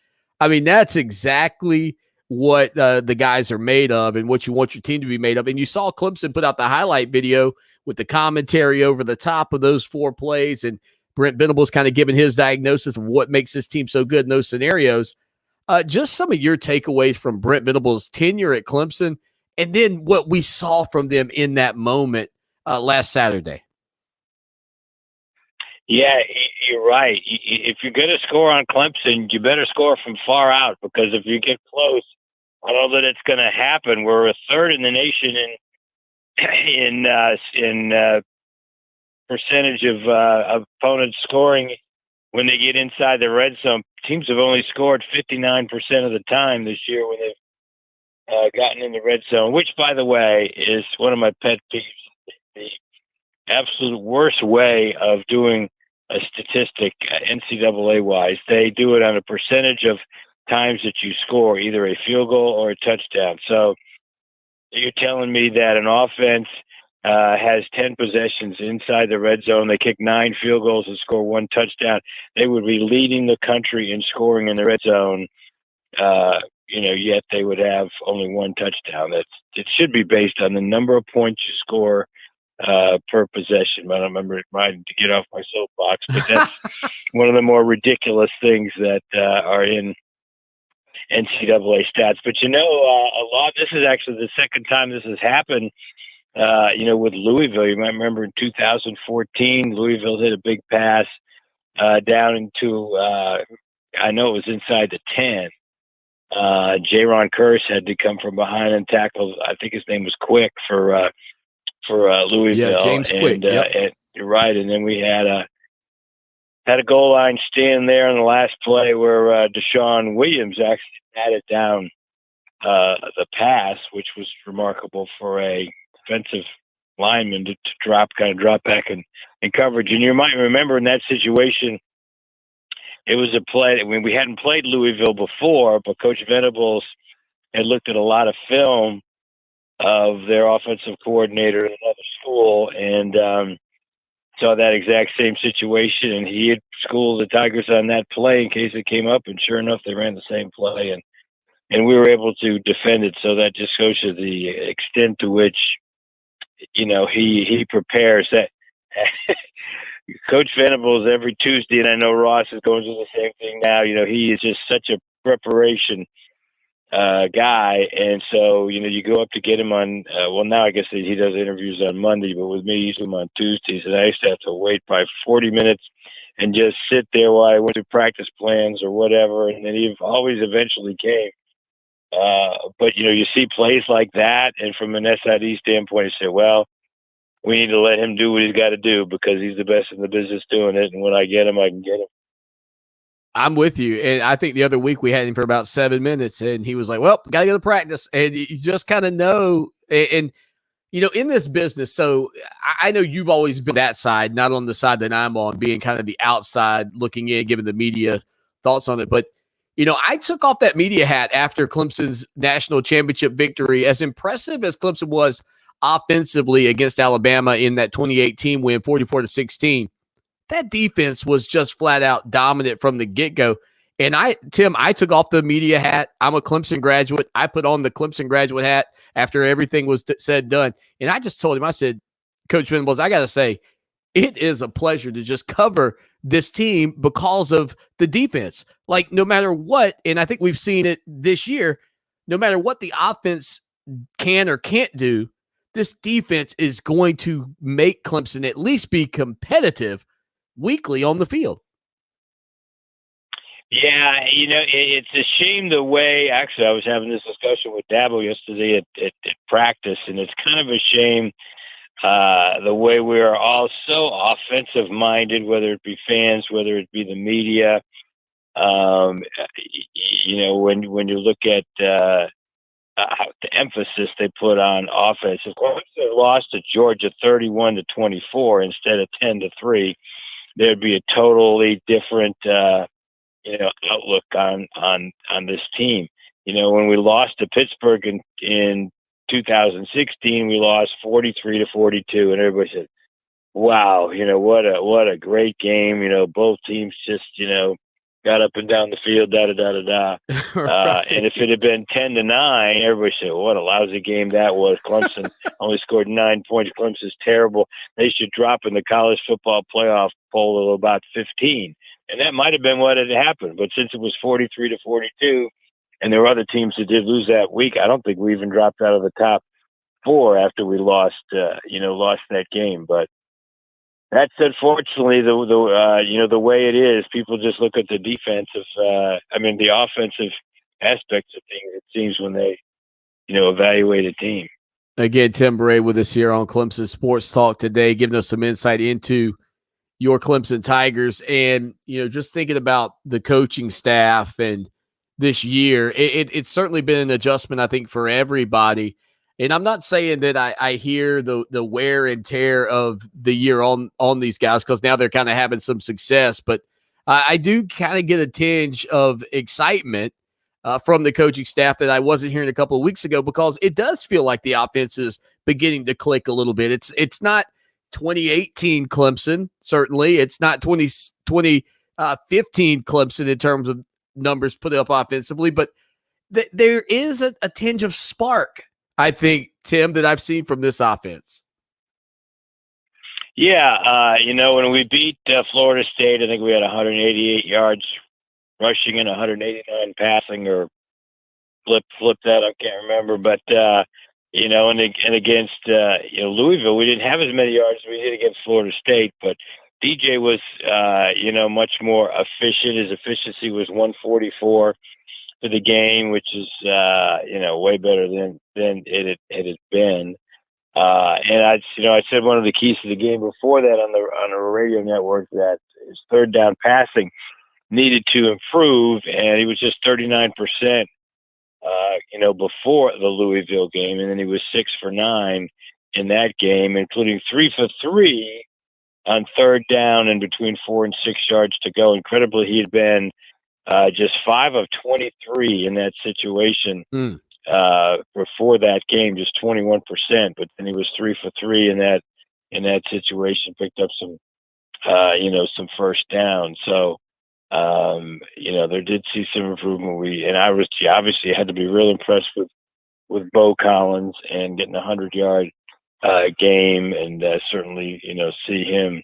I mean, that's exactly what the guys are made of and what you want your team to be made of. And you saw Clemson put out the highlight video with the commentary over the top of those 4 plays, and Brent Venables kind of giving his diagnosis of what makes this team so good in those scenarios. Just some of your takeaways from Brent Venables' tenure at Clemson, and then what we saw from them in that moment last Saturday. Yeah, you're right. If you're going to score on Clemson, you better score from far out, because if you get close, I don't know that it's going to happen. We're a 3rd in the nation in percentage of opponents scoring when they get inside the red zone. Teams have only scored 59% of the time this year when they've gotten in the red zone, which, by the way, is one of my pet peeves. The absolute worst way of doing a statistic NCAA-wise. They do it on a percentage of times that you score, either a field goal or a touchdown. So you're telling me that an offense has 10 possessions inside the red zone, they kick 9 field goals and score 1 touchdown, they would be leading the country in scoring in the red zone, yet they would have only 1 touchdown. It should be based on the number of points you score per possession. I don't remember trying to get off my soapbox, but that's one of the more ridiculous things that are in NCAA stats. But a lot. This is actually the second time this has happened. With Louisville, you might remember in 2014, Louisville hit a big pass down into, I know it was inside the 10. Jaron Curse had to come from behind and tackle. I think his name was Quick for Louisville. Yeah, James Quick. And you're right. And then we had a goal line stand there in the last play where Deshaun Williams actually batted down the pass, which was remarkable for a defensive lineman to drop back in coverage. And you might remember in that situation, it was a play. I mean, we hadn't played Louisville before, but Coach Venables had looked at a lot of film of their offensive coordinator at another school and saw that exact same situation. And he had schooled the Tigers on that play in case it came up. And sure enough, they ran the same play. And we were able to defend it. So that just shows you the extent to which, he prepares that. Coach Venables every Tuesday, and I know Ross is going through the same thing now. He is just such a preparation guy, and so you go up to get him on. Now I guess he does interviews on Monday, but with me, he used to do them on Tuesdays, and I used to have to wait by 40 minutes and just sit there while I went through practice plans or whatever, and then he always eventually came. But you see plays like that, and from an SID standpoint, you say, well, we need to let him do what he's got to do because he's the best in the business doing it. And when I get him, I can get him. I'm with you. And I think the other week we had him for about 7 minutes and he was like, well, got to go to practice. And you just kind of know. And, in this business, so I know you've always been that side, not on the side that I'm on, being kind of the outside looking in, giving the media thoughts on it. But, I took off that media hat after Clemson's national championship victory. As impressive as Clemson was offensively against Alabama in that 2018 win, 44-16, that defense was just flat out dominant from the get-go. And I took off the media hat. I'm a Clemson graduate. I put on the Clemson graduate hat after everything was said and done. And I just told him, I said, Coach Venables, I got to say, it is a pleasure to just cover this team because of the defense. Like, no matter what, and I think we've seen it this year, no matter what the offense can or can't do, this defense is going to make Clemson at least be competitive weekly on the field. Yeah, it's a shame the way. Actually, I was having this discussion with Dabo yesterday at practice, and it's kind of a shame the way we are all so offensive minded, whether it be fans, whether it be the media. When you look at the emphasis they put on offense, if Clemson lost to Georgia 31-24 instead of 10-3, there'd be a totally different outlook on this team. When we lost to Pittsburgh in 2016, we lost 43-42, and everybody said, "Wow, what a great game." Both teams just got up and down the field, da da da da da. Right. And if it had been 10-9, everybody said, "What a lousy game that was." Clemson only scored 9 points. Clemson's terrible. They should drop in the college football playoff poll of about 15. And that might have been what had happened. But since it was 43-42, and there were other teams that did lose that week, I don't think we even dropped out of the top 4 after we lost that game. But that's unfortunately the way it is. People just look at the the offensive aspects of things, it seems, when they, evaluate a team. Again, Tim Bray with us here on Clemson Sports Talk today, giving us some insight into your Clemson Tigers. And, just thinking about the coaching staff and this year, it's certainly been an adjustment, I think, for everybody. And I'm not saying that I hear the wear and tear of the year on these guys, because now they're kind of having some success. But I do kind of get a tinge of excitement from the coaching staff that I wasn't hearing a couple of weeks ago, because it does feel like the offense is beginning to click a little bit. It's not 2018 Clemson, certainly. It's not 2015 Clemson in terms of numbers put up offensively, but there is a tinge of spark, I think, Tim, that I've seen from this offense. Yeah, when we beat Florida State, I think we had 188 yards rushing and 189 passing, or flip that, I can't remember. But and against Louisville, we didn't have as many yards as we did against Florida State. But DJ was much more efficient. His efficiency was 144 for the game, which is way better than it had been. And I said one of the keys to the game before that on a radio network, that his third down passing needed to improve, and he was just 39%. Before the Louisville game, and then he was 6 for 9 in that game, including 3 for 3 on third down and between 4 and 6 yards to go. Incredibly, he had been just 5 of 23 in that situation before that game, just 21%. But then he was 3 for 3 in that situation, picked up some first down. So. There did see some improvement. I was obviously had to be real impressed with Bo Collins and getting a 100-yard game, and certainly see him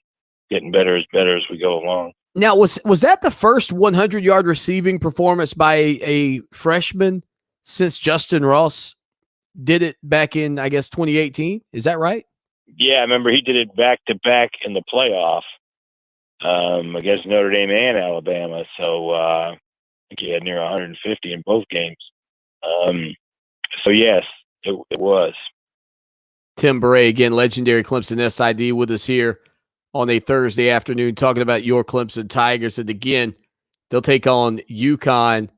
getting better as we go along. Now, was that the first 100-yard receiving performance by a freshman since Justin Ross did it back in, I guess, 2018? Is that right? Yeah, I remember he did it back to back in the playoff. Against Notre Dame and Alabama. So I think he had near 150 in both games. So yes, it was. Tim Bray, again, legendary Clemson SID, with us here on a Thursday afternoon, talking about your Clemson Tigers. And again, they'll take on UConn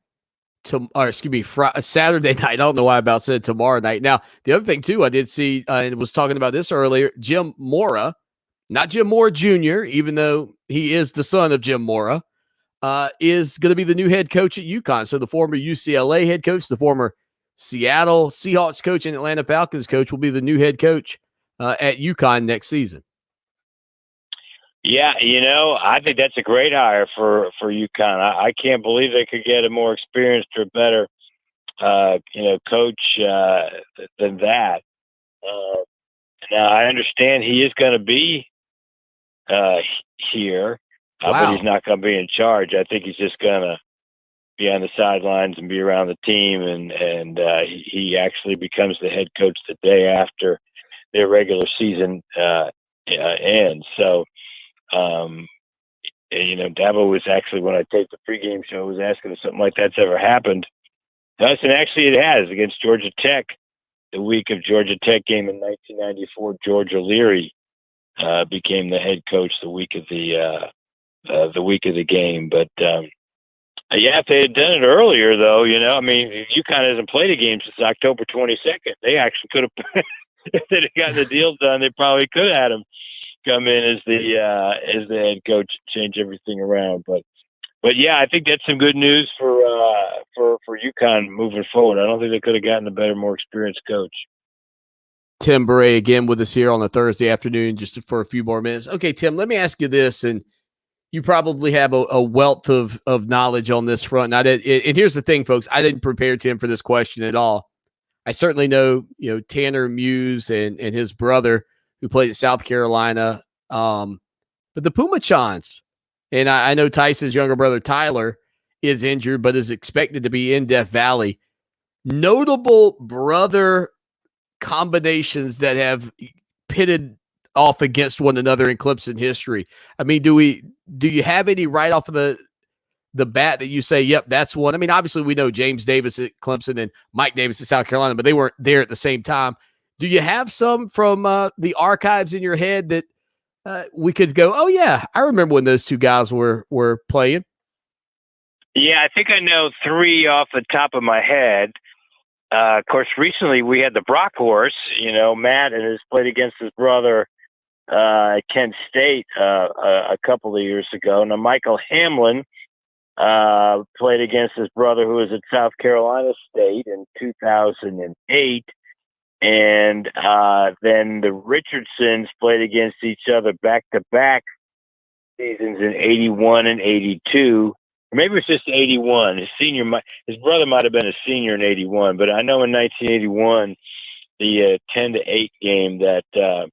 Saturday night. I don't know why I about said tomorrow night. Now, the other thing too, I did see and was talking about this earlier, Jim Mora. Not Jim Mora Jr., even though he is the son of Jim Mora, is going to be the new head coach at UConn. So the former UCLA head coach, the former Seattle Seahawks coach, and Atlanta Falcons coach will be the new head coach at UConn next season. Yeah, I think that's a great hire for UConn. I can't believe they could get a more experienced or better, coach than that. Now, I understand he is going to be here, but he's not going to be in charge. I think he's just going to be on the sidelines and be around the team, and he actually becomes the head coach the day after their regular season ends. So, Dabo was actually, when I taped the pregame show, was asking if something like that's ever happened to us, and actually it has against Georgia Tech. The week of Georgia Tech game in 1994, George O'Leary became the head coach the week of the game. But if they had done it earlier, though, UConn hasn't played a game since October 22nd. They actually could have, if they'd have gotten the deal done, they probably could have had him come in as the head coach, change everything around. But yeah, I think that's some good news for UConn moving forward. I don't think they could have gotten a better, more experienced coach. Tim Bray again with us here on a Thursday afternoon, just for a few more minutes. Okay, Tim, let me ask you this, and you probably have a wealth of knowledge on this front. And here's the thing, folks, I didn't prepare Tim for this question at all. I certainly know, Tanner Muse and his brother who played at South Carolina, but the Pumachans, and I know Tyson's younger brother Tyler is injured, but is expected to be in Death Valley. Notable brother combinations that have pitted off against one another in Clemson history. I mean, do you have any right off of the bat that you say, yep, that's one? I mean, obviously we know James Davis at Clemson and Mike Davis at South Carolina, but they weren't there at the same time. Do you have some from the archives in your head that we could go, oh yeah, I remember when those two guys were playing? Yeah, I think I know three off the top of my head. Of course, recently we had the Brock horse. Matt and has played against his brother at Kent State a couple of years ago. Now, Michael Hamlin played against his brother who was at South Carolina State in 2008. And then the Richardsons played against each other back-to-back seasons in 81 and 82. Or maybe it's just 81. His brother might have been a senior in 81, but I know in 1981, the 10-8 game that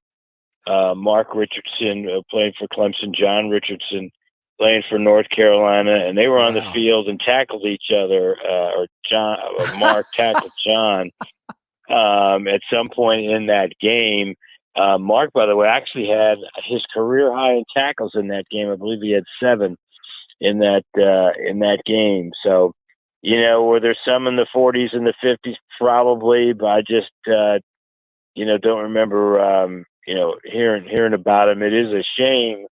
Mark Richardson playing for Clemson, John Richardson playing for North Carolina, and they were on the field and tackled each other, Mark tackled John at some point in that game. Mark, by the way, actually had his career high in tackles in that game. I believe he had 7 in that game. So, were there some in the 40s and the 50s? Probably, but I just, don't remember, hearing about him. It is a shame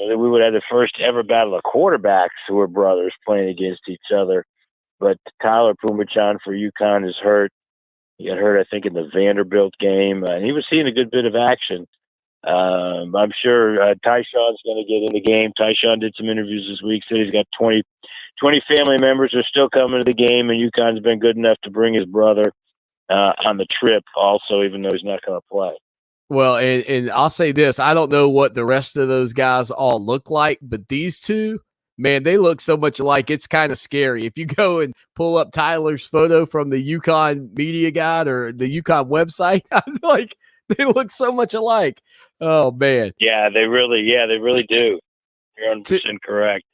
that we would have the first ever battle of quarterbacks who were brothers playing against each other. But Tyler Pumachan for UConn is hurt. He got hurt, I think, in the Vanderbilt game, and he was seeing a good bit of action. I'm sure Tyshawn's going to get in the game. Tyshawn did some interviews this week, said he's got 20 family members who are still coming to the game, and UConn's been good enough to bring his brother on the trip also, even though he's not going to play. Well, and I'll say this, I don't know what the rest of those guys all look like, but these two, man, they look so much alike. It's kind of scary. If you go and pull up Tyler's photo from the UConn media guide or the UConn website, I'm like, they look so much alike. Oh man. Yeah, they really do. You're 100% correct.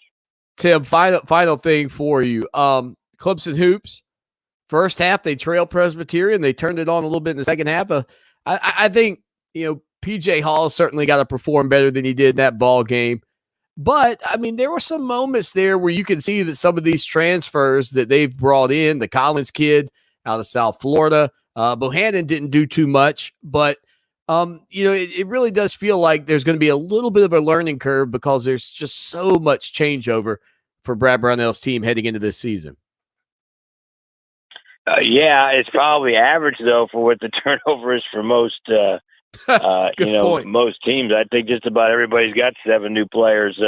Tim, final thing for you. Clemson hoops. First half, they trailed Presbyterian. They turned it on a little bit in the second half. I think, PJ Hall certainly got to perform better than he did in that ball game. But, I mean, there were some moments there where you can see that some of these transfers that they've brought in, the Collins kid out of South Florida, Bohannon didn't do too much. But, it really does feel like there's going to be a little bit of a learning curve because there's just so much changeover for Brad Brownell's team heading into this season. Yeah, it's probably average, though, for what the turnover is for most most teams. I think just about everybody's got 7 new players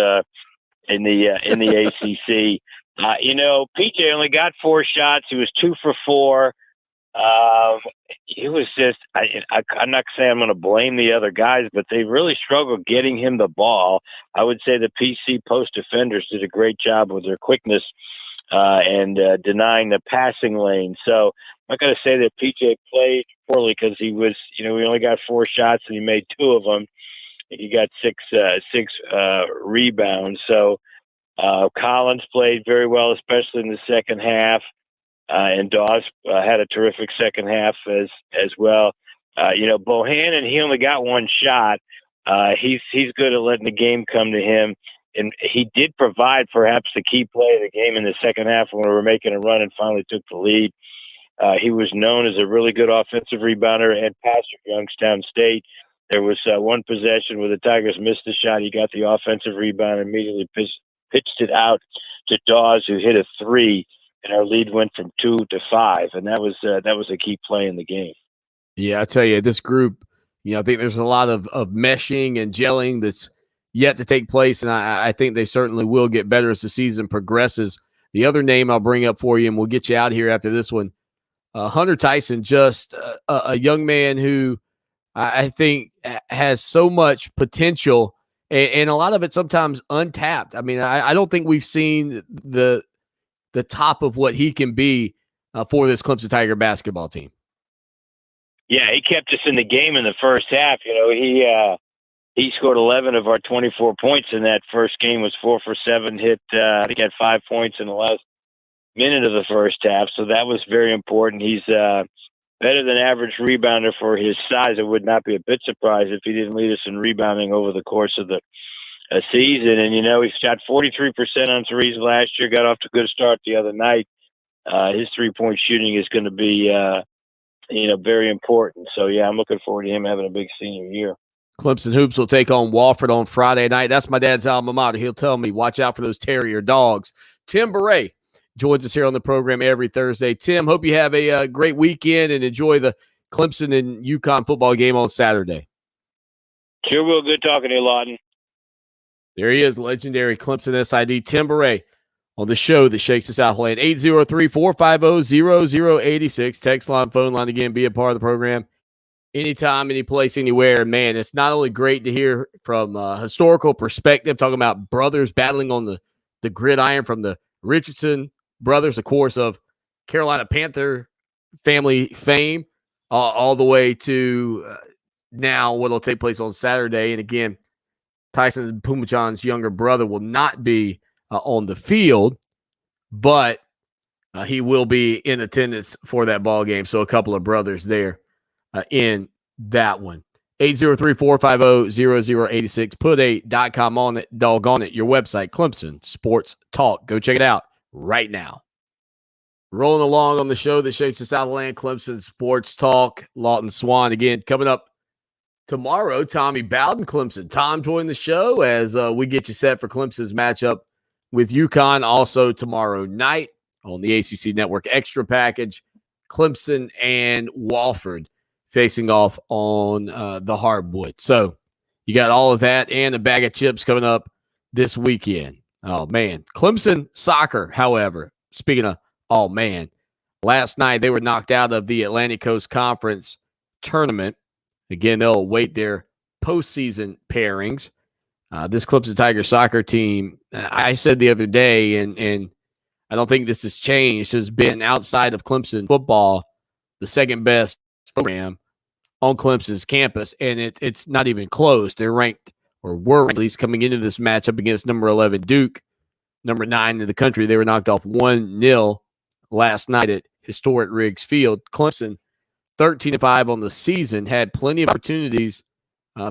in the ACC. PJ only got 4 shots. He was 2 for 4. It was just I'm not saying I'm going to blame the other guys, but they really struggled getting him the ball. I would say the PC post defenders did a great job with their quickness and denying the passing lane. So I'm not going to say that PJ played poorly because he was, he only got 4 shots and he made 2 of them. He got 6 rebounds. So Collins played very well, especially in the second half. And Dawes had a terrific second half as well. Bohannon, he only got one shot. He's good at letting the game come to him. And he did provide perhaps the key play of the game in the second half when we were making a run and finally took the lead. He was known as a really good offensive rebounder at passer at Youngstown State. There was one possession where the Tigers missed a shot. He got the offensive rebound and immediately pitched it out to Dawes, who hit a three, and our lead went from 2 to 5. And that was a key play in the game. Yeah, I tell you, this group, I think there's a lot of meshing and gelling that's yet to take place, and I think they certainly will get better as the season progresses. The other name I'll bring up for you, and we'll get you out here after this one, Hunter Tyson, just a young man who I think has so much potential, and a lot of it sometimes untapped. I mean, I don't think we've seen the top of what he can be for this Clemson Tiger basketball team. Yeah, he kept us in the game in the first half. He scored 11 of our 24 points in that first game, was 4 for 7, hit, I think he had 5 points in the last minute of the first half. So that was very important. He's better than average rebounder for his size. It would not be a bit surprised if he didn't lead us in rebounding over the course of the season. And, he shot 43% on threes last year, got off to a good start the other night. His three-point shooting is going to be, very important. So, yeah, I'm looking forward to him having a big senior year. Clemson Hoops will take on Wofford on Friday night. That's my dad's alma mater. He'll tell me, watch out for those Terrier dogs. Tim Beret joins us here on the program every Thursday. Tim, hope you have a great weekend and enjoy the Clemson and UConn football game on Saturday. Sure will. Good talking to you, Lawton. There he is, legendary Clemson SID, Tim Beret, on the show that shakes the Southland. 803-450-0086. Text line, phone line again. Be a part of the program. Anytime, any place, anywhere. Man, it's not only great to hear from a historical perspective, talking about brothers battling on the gridiron from the Richardson brothers, of course, of Carolina Panther family fame, all the way to now what will take place on Saturday. And again, Tyson Pumachan's younger brother will not be on the field, but he will be in attendance for that ball game. So a couple of brothers there in that one. 803-450-0086. Put a .com on it, doggone it. Your website, Clemson Sports Talk. Go check it out right now. Rolling along on the show that shakes the Southland, Clemson Sports Talk. Lawton Swan again coming up tomorrow. Tommy Bowden, Clemson. Tom joined the show as we get you set for Clemson's matchup with UConn. Also tomorrow night on the ACC Network Extra Package, Clemson and Wofford facing off on the hardwood. So you got all of that and a bag of chips coming up this weekend. Oh, man. Clemson soccer, however, speaking of, oh, man, last night they were knocked out of the Atlantic Coast Conference tournament. Again, they'll await their postseason pairings. This Clemson Tiger soccer team, I said the other day, and I don't think this has changed, has been outside of Clemson football the second best program on Clemson's campus, and it's not even close. They're ranked, or were ranked, at least coming into this matchup against number 11 Duke, number 9 in the country. They were knocked off 1-0 last night at historic Riggs Field. Clemson, 13-5 on the season, had plenty of opportunities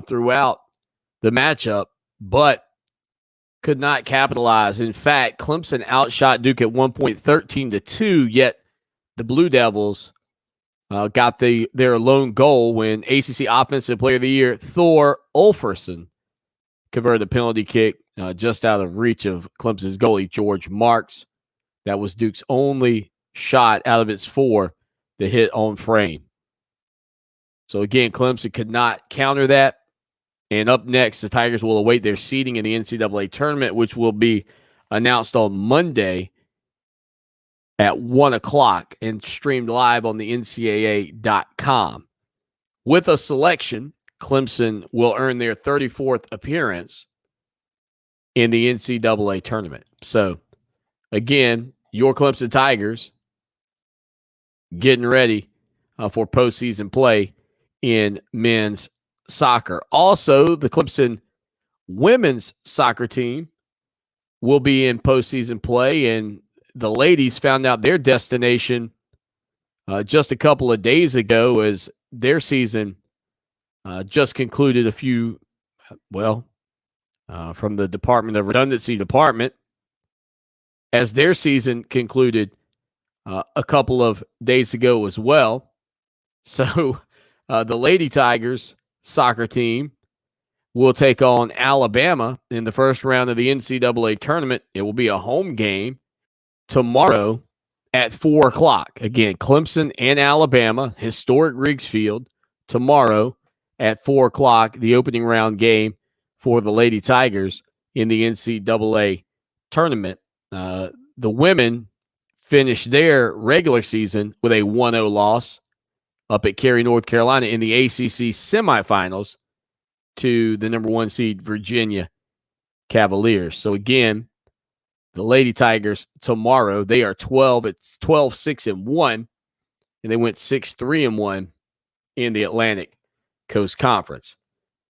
throughout the matchup, but could not capitalize. In fact, Clemson outshot Duke at 1 point, 13-2, yet the Blue Devils got their lone goal when ACC Offensive Player of the Year Thor Ulferson converted a penalty kick just out of reach of Clemson's goalie, George Marks. That was Duke's only shot out of its 4 that hit on frame. So again, Clemson could not counter that. And up next, the Tigers will await their seeding in the NCAA tournament, which will be announced on Monday at 1 o'clock and streamed live on the NCAA.com. With a selection, Clemson will earn their 34th appearance in the NCAA tournament. So, again, your Clemson Tigers getting ready for postseason play in men's soccer. Also, the Clemson women's soccer team will be in postseason play, and the ladies found out their destination just a couple of days ago as their season just concluded from the Department of Redundancy Department, as their season concluded a couple of days ago as well. So the Lady Tigers soccer team will take on Alabama in the first round of the NCAA tournament. It will be a home game tomorrow at 4 o'clock. Again, Clemson and Alabama, historic Riggs Field, tomorrow at 4 o'clock, the opening round game for the Lady Tigers in the NCAA tournament. The women finished their regular season with a 1-0 loss up at Cary, North Carolina in the ACC semifinals to the number 1 seed Virginia Cavaliers. So again, the Lady Tigers tomorrow, they are 12-6-1, and they went 6-3-1 in the Atlantic Coast Conference.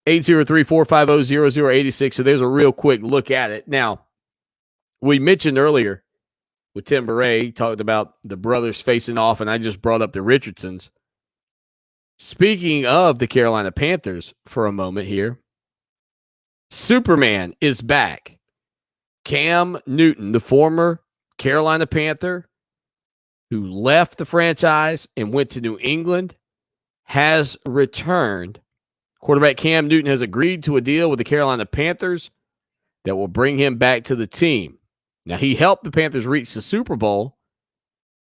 803-450-0086. So there's a real quick look at it. Now, we mentioned earlier with Tim Beret, he talked about the brothers facing off, and I just brought up the Richardsons. Speaking of the Carolina Panthers for a moment here, Superman is back. Cam Newton, the former Carolina Panther who left the franchise and went to New England, has returned. Quarterback Cam Newton has agreed to a deal with the Carolina Panthers that will bring him back to the team. Now, he helped the Panthers reach the Super Bowl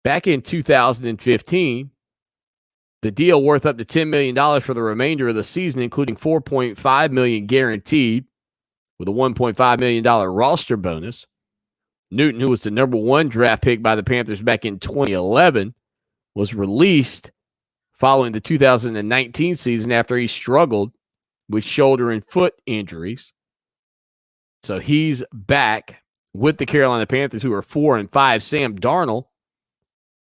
back in 2015. The deal worth up to $10 million for the remainder of the season, including $4.5 million guaranteed with a $1.5 million roster bonus. Newton, who was the number 1 draft pick by the Panthers back in 2011, was released following the 2019 season after he struggled with shoulder and foot injuries. So he's back with the Carolina Panthers, who are 4-5. Sam Darnold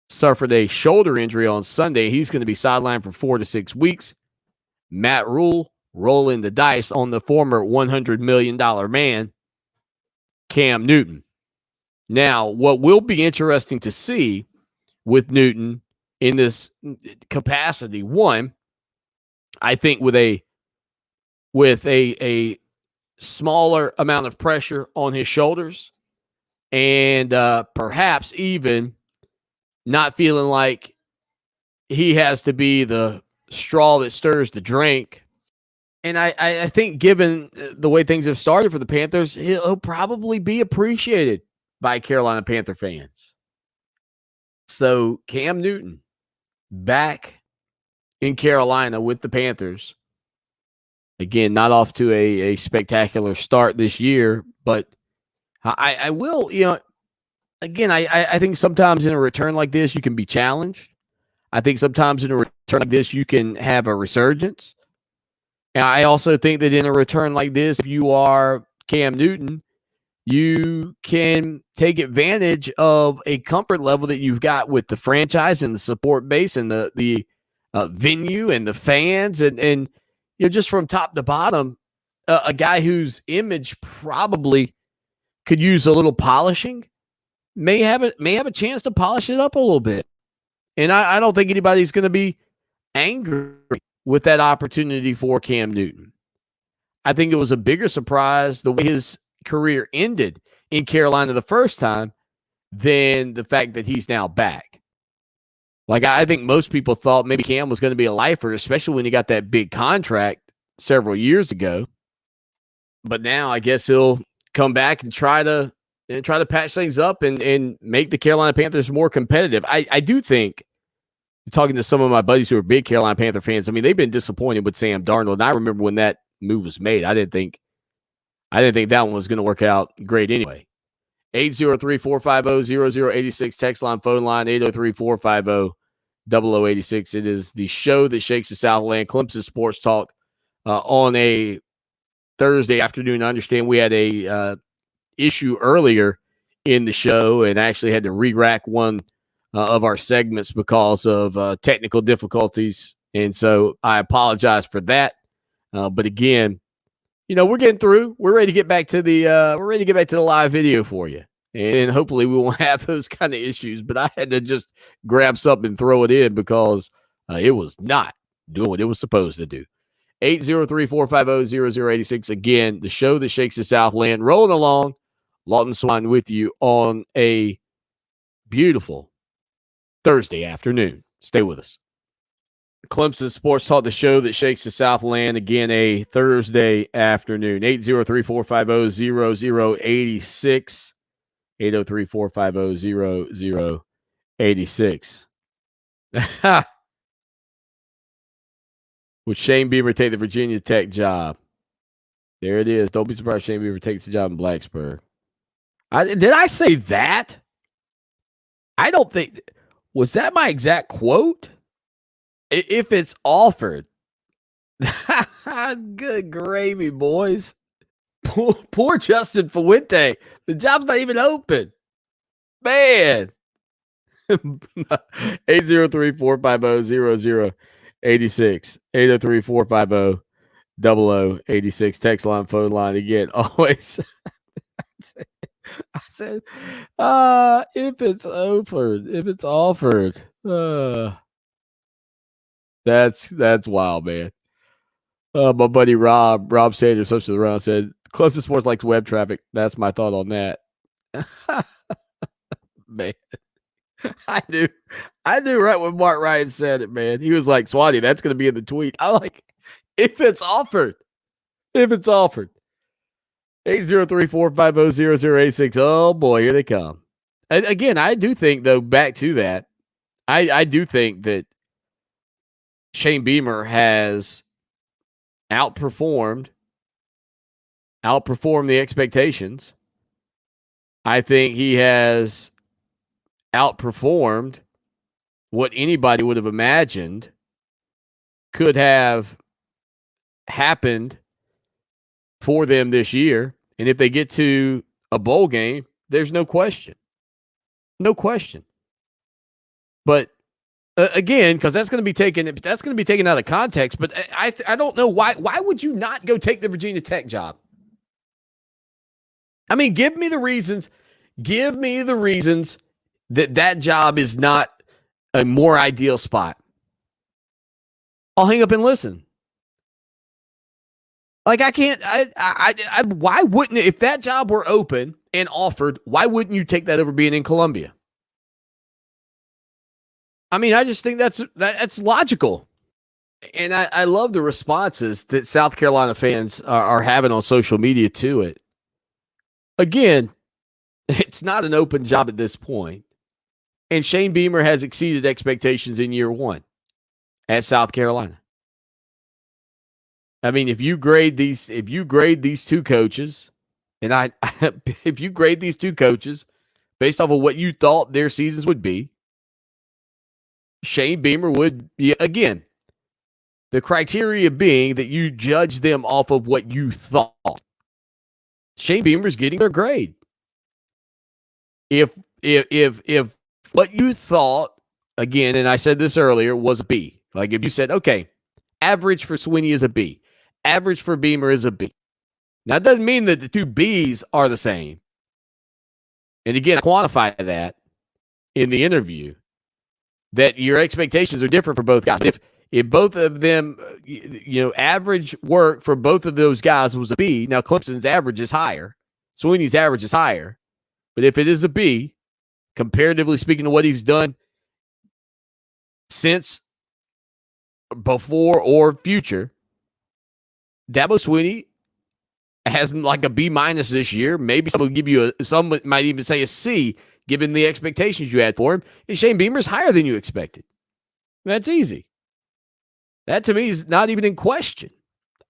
suffered a shoulder injury on Sunday. He's going to be sidelined for 4 to 6 weeks. Matt Rule rolling the dice on the former $100 million man, Cam Newton. Now, what will be interesting to see with Newton in this capacity, one, I think with a smaller amount of pressure on his shoulders, and perhaps even not feeling like he has to be the straw that stirs the drink. And I think given the way things have started for the Panthers, he'll probably be appreciated by Carolina Panther fans. So Cam Newton back in Carolina with the Panthers. Again, not off to a spectacular start this year, but I will, again, I think sometimes in a return like this, you can be challenged. I think sometimes in a return like this, you can have a resurgence. And I also think that in a return like this, if you are Cam Newton, you can take advantage of a comfort level that you've got with the franchise and the support base and the venue and the fans and just from top to bottom, a guy whose image probably could use a little polishing may have a chance to polish it up a little bit. And I don't think anybody's going to be angry with that opportunity for Cam Newton. I think it was a bigger surprise the way his career ended in Carolina the first time than the fact that he's now back. Like, I think most people thought maybe Cam was going to be a lifer, especially when he got that big contract several years ago. But now I guess he'll come back and try to patch things up and make the Carolina Panthers more competitive. I do think, talking to some of my buddies who are big Carolina Panther fans, I mean, they've been disappointed with Sam Darnold. And I remember when that move was made, I didn't think that one was going to work out great anyway. 803-450-0086, text line, phone line, 803-450-0086. It is the show that shakes the Southland, Clemson Sports Talk, on a Thursday afternoon. I understand we had a issue earlier in the show and actually had to re-rack one of our segments because of technical difficulties. And so I apologize for that. But again, we're getting through. We're ready to get back to the live video for you. And hopefully we won't have those kind of issues. But I had to just grab something and throw it in because it was not doing what it was supposed to do. 803-450-0086. Again, the show that shakes the Southland. Rolling along. Lawton Swan with you on a beautiful Thursday afternoon. Stay with us. Clemson Sports Talk, the show that shakes the Southland. Again, a Thursday afternoon. 803-450-0086. 803-450-0086. Would Shane Beamer take the Virginia Tech job? There it is. Don't be surprised Shane Beamer takes the job in Blacksburg. Did I say that? I don't think. Was that my exact quote? If it's offered. Good gravy, boys. Poor Justin Fuente. The job's not even open. Man. 803-450-0086. 803-450-0086. Text line, phone line again. Always. I said, if it's offered. That's wild, man. My buddy Rob Sanders, social around, said, closest sports like web traffic. That's my thought on that. Man. I knew right when Mark Ryan said it, man. He was like, Swanny, that's going to be in the tweet. I like, if it's offered. 803-450-0086. Oh, boy, here they come. And again, I do think, though, back to that, I do think that Shane Beamer has outperformed the expectations. I think he has outperformed what anybody would have imagined could have happened for them this year. And if they get to a bowl game, there's no question. No question. But again, because that's going to be taken out of context. But I don't know why would you not go take the Virginia Tech job? I mean, give me the reasons that job is not a more ideal spot. I'll hang up and listen. Like, I can't, why wouldn't, if that job were open and offered, why wouldn't you take that over being in Columbia? I mean, I just think that's logical. And I love the responses that South Carolina fans are having on social media to it. Again, it's not an open job at this point. And Shane Beamer has exceeded expectations in year one at South Carolina. I mean, if you grade these two coaches, and if you grade these two coaches based off of what you thought their seasons would be, Shane Beamer would be, again, the criteria being that you judge them off of what you thought. Shane Beamer's getting their grade. If what you thought, again, and I said this earlier, was a B. Like if you said, okay, average for Swanny is a B. Average for Beamer is a B. Now, it doesn't mean that the two Bs are the same. And again, I quantify that in the interview, that your expectations are different for both guys. If both of them, average work for both of those guys was a B, now Clemson's average is higher. Swanny's average is higher. But if it is a B, comparatively speaking to what he's done since, before, or future, Dabo Swanny has like a B- this year. Maybe some might even say a C, given the expectations you had for him. And Shane Beamer's higher than you expected. That's easy. That to me is not even in question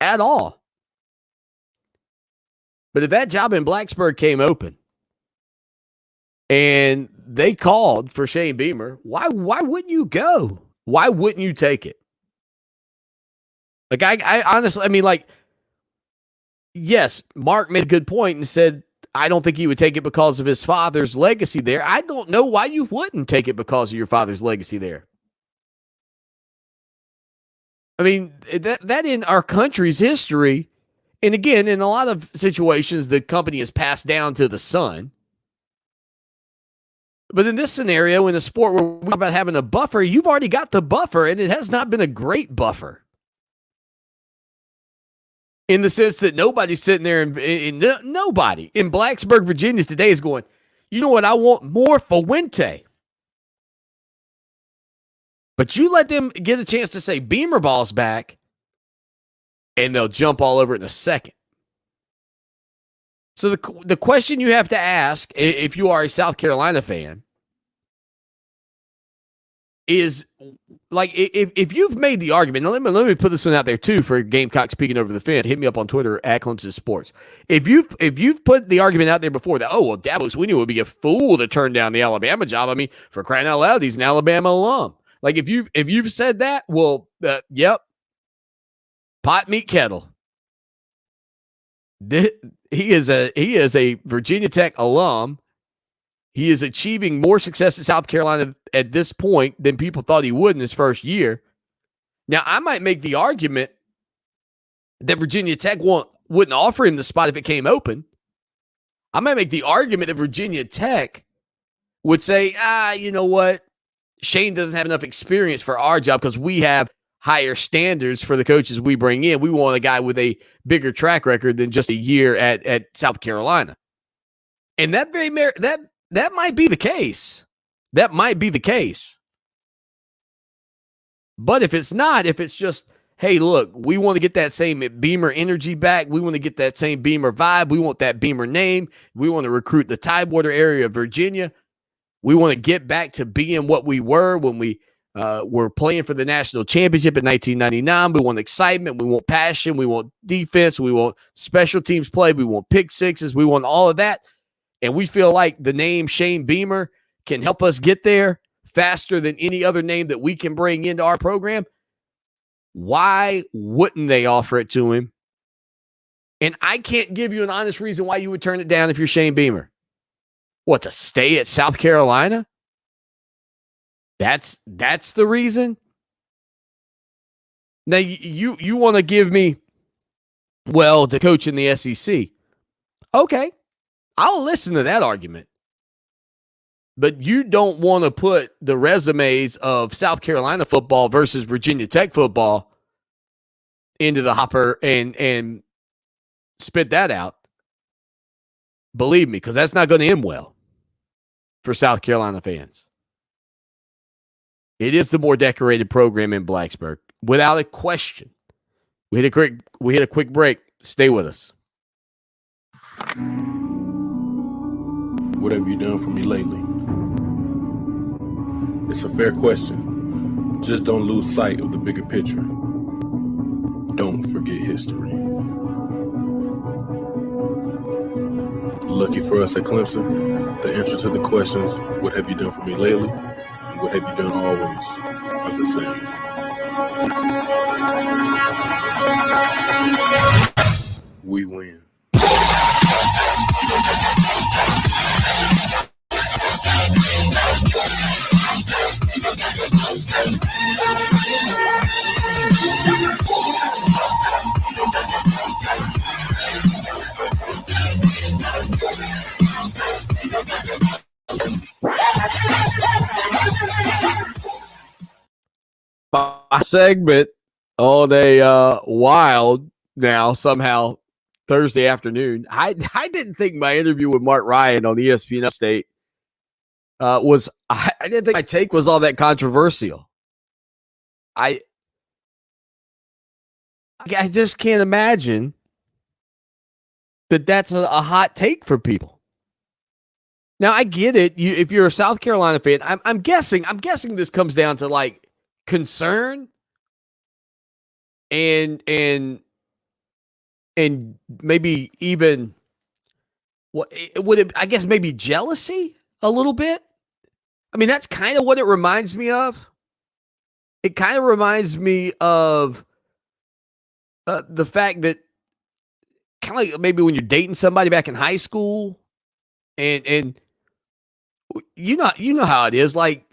at all. But if that job in Blacksburg came open and they called for Shane Beamer, why wouldn't you go? Why wouldn't you take it? Like, I honestly, I mean, like, yes, Mark made a good point and said, I don't think he would take it because of his father's legacy there. I don't know why you wouldn't take it because of your father's legacy there. I mean, that in our country's history, and again, in a lot of situations, the company is passed down to the son. But in this scenario, in a sport where we're about having a buffer, you've already got the buffer, and it has not been a great buffer. In the sense that nobody's sitting there, and nobody in Blacksburg, Virginia today is going, you know what, I want more Fuente. But you let them get a chance to say Beamer ball's back, and they'll jump all over it in a second. So the question you have to ask, if you are a South Carolina fan, is like, if you've made the argument, now let me put this one out there too for Gamecock speaking over the fence. Hit me up on Twitter at Clemson Sports. If you've put the argument out there before that, oh well, Dabo Swanny would be a fool to turn down the Alabama job. I mean, for crying out loud, he's an Alabama alum. Like if you've said that, well, yep, pot meet kettle. He is a Virginia Tech alum. He is achieving more success in South Carolina at this point than people thought he would in his first year. Now, I might make the argument that Virginia Tech wouldn't offer him the spot if it came open. I might make the argument that Virginia Tech would say, you know what? Shane doesn't have enough experience for our job because we have higher standards for the coaches we bring in. We want a guy with a bigger track record than just a year at South Carolina. And that might be the case. That might be the case. But if it's not, if it's just, hey, look, we want to get that same Beamer energy back. We want to get that same Beamer vibe. We want that Beamer name. We want to recruit the Tidewater area of Virginia. We want to get back to being what we were when we were playing for the national championship in 1999. We want excitement. We want passion. We want defense. We want special teams play. We want pick sixes. We want all of that. And we feel like the name Shane Beamer can help us get there faster than any other name that we can bring into our program. Why wouldn't they offer it to him? And I can't give you an honest reason why you would turn it down if you're Shane Beamer. What, to stay at South Carolina? That's the reason? Now, you want to give me, well, to coach in the SEC. Okay, I'll listen to that argument. But you don't want to put the resumes of South Carolina football versus Virginia Tech football into the hopper and spit that out. Believe me, because that's not going to end well for South Carolina fans. It is the more decorated program in Blacksburg, without a question. We hit a quick break. Stay with us. What have you done for me lately? It's a fair question. Just don't lose sight of the bigger picture. Don't forget history. Lucky for us at Clemson, the answer to the questions, what have you done for me lately, and what have you done always, are the same. We win. My segment all day wild now somehow Thursday afternoon. I didn't think my interview with Mark Ryan on ESPN Upstate I didn't think my take was all that controversial. I just can't imagine that that's a hot take for people. Now I get it. If you're a South Carolina fan, I'm guessing this comes down to like concern and maybe even I guess maybe jealousy a little bit. I mean, that's kind of what it reminds me of. It kind of reminds me of the fact that kind of like maybe when you're dating somebody back in high school and you know how it is. Like,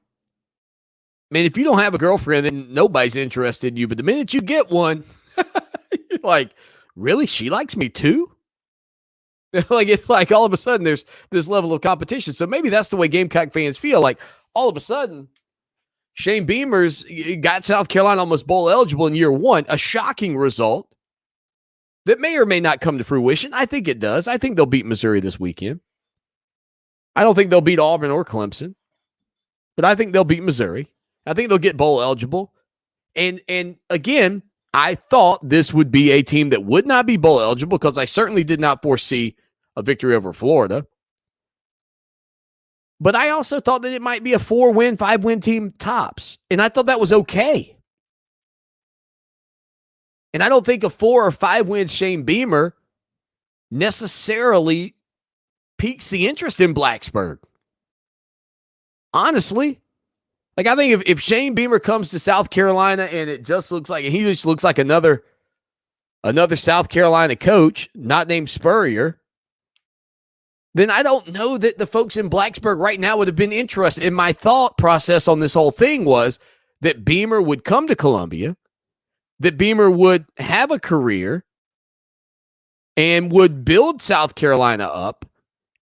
man, if you don't have a girlfriend, then nobody's interested in you. But the minute you get one, you're like, really? She likes me too? Like it's like all of a sudden there's this level of competition. So maybe that's the way Gamecock fans feel. Like all of a sudden, Shane Beamer's got South Carolina almost bowl eligible in year one, a shocking result that may or may not come to fruition. I think it does. I think they'll beat Missouri this weekend. I don't think they'll beat Auburn or Clemson, but I think they'll beat Missouri. I think they'll get bowl eligible. And again, I thought this would be a team that would not be bowl eligible because I certainly did not foresee a victory over Florida. But I also thought that it might be a 4-win, 5-win team tops. And I thought that was okay. And I don't think a 4 or 5-win Shane Beamer necessarily piques the interest in Blacksburg. Honestly. Like, I think if Shane Beamer comes to South Carolina and it just looks like, he just looks like another South Carolina coach, not named Spurrier, then I don't know that the folks in Blacksburg right now would have been interested. And my thought process on this whole thing was that Beamer would come to Columbia, that Beamer would have a career and would build South Carolina up.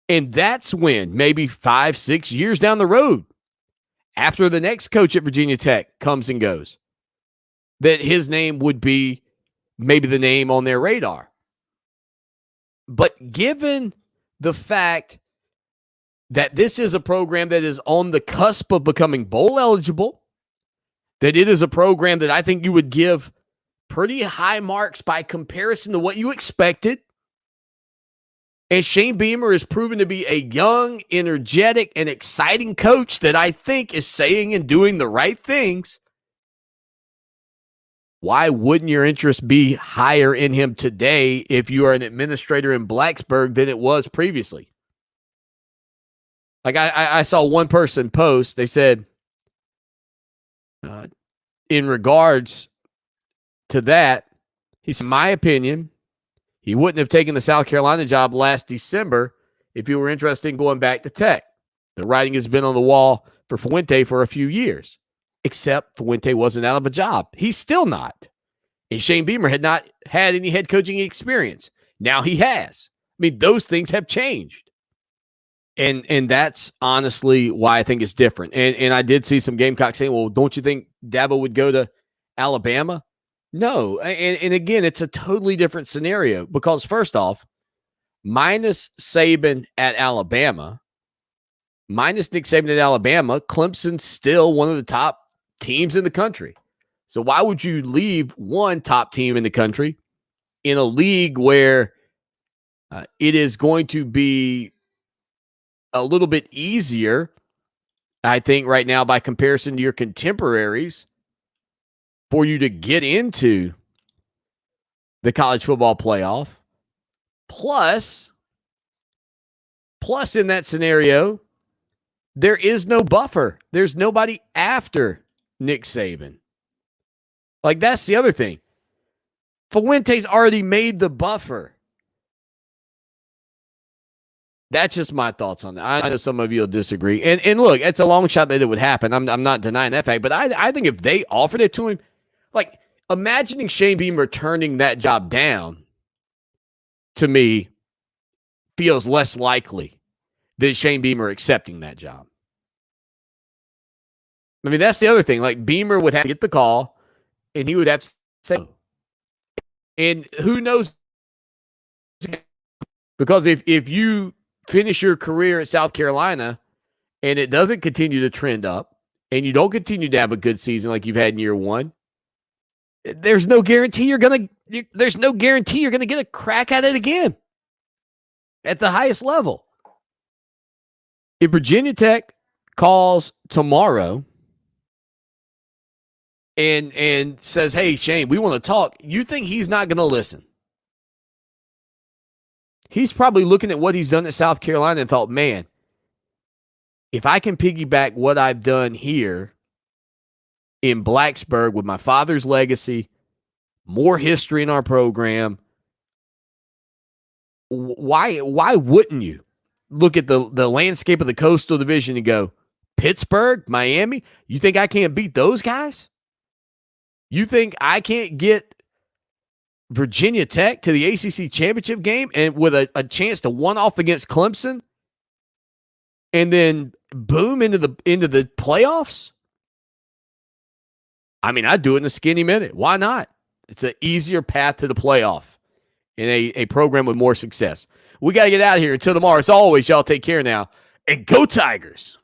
And that's when, maybe 5-6 years down the road, after the next coach at Virginia Tech comes and goes, that his name would be maybe the name on their radar. But given the fact that this is a program that is on the cusp of becoming bowl eligible, that it is a program that I think you would give pretty high marks by comparison to what you expected, and Shane Beamer is proven to be a young, energetic, and exciting coach that I think is saying and doing the right things, why wouldn't your interest be higher in him today if you are an administrator in Blacksburg than it was previously? Like I saw one person post, they said, in regards to that, he said, in my opinion, he wouldn't have taken the South Carolina job last December if he were interested in going back to Tech. The writing has been on the wall for Fuente for a few years, except Fuente wasn't out of a job. He's still not. And Shane Beamer had not had any head coaching experience. Now he has. I mean, those things have changed. And that's honestly why I think it's different. And I did see some Gamecocks saying, well, don't you think Dabo would go to Alabama? No. And again, it's a totally different scenario because first off, minus Saban at Alabama, minus Nick Saban at Alabama, Clemson's still one of the top teams in the country. So why would you leave one top team in the country in a league where it is going to be a little bit easier, I think, right now by comparison to your contemporaries for you to get into the college football playoff? Plus in that scenario, there is no buffer. There's nobody after Nick Saban. Like, that's the other thing. Fuente's already made the buffer. That's just my thoughts on that. I know some of you will disagree. And look, it's a long shot that it would happen. I'm not denying that fact. But I think if they offered it to him, like, imagining Shane Beamer turning that job down, to me, feels less likely than Shane Beamer accepting that job. I mean, that's the other thing. Like, Beamer would have to get the call, and he would have to say, and who knows? Because if you finish your career at South Carolina and it doesn't continue to trend up and you don't continue to have a good season like you've had in year one, there's no guarantee you're going to get a crack at it again at the highest level. If Virginia Tech calls tomorrow and says, hey, Shane, we want to talk, you think he's not going to listen? He's probably looking at what he's done at South Carolina and thought, man, if I can piggyback what I've done here in Blacksburg with my father's legacy, more history in our program, why wouldn't you look at the landscape of the Coastal Division and go, Pittsburgh, Miami, you think I can't beat those guys? You think I can't get Virginia Tech to the ACC championship game and with a chance to one-off against Clemson and then boom into the playoffs? I mean, I'd do it in a skinny minute. Why not? It's an easier path to the playoff in a program with more success. We got to get out of here. Until tomorrow, as always, y'all take care now. And go Tigers!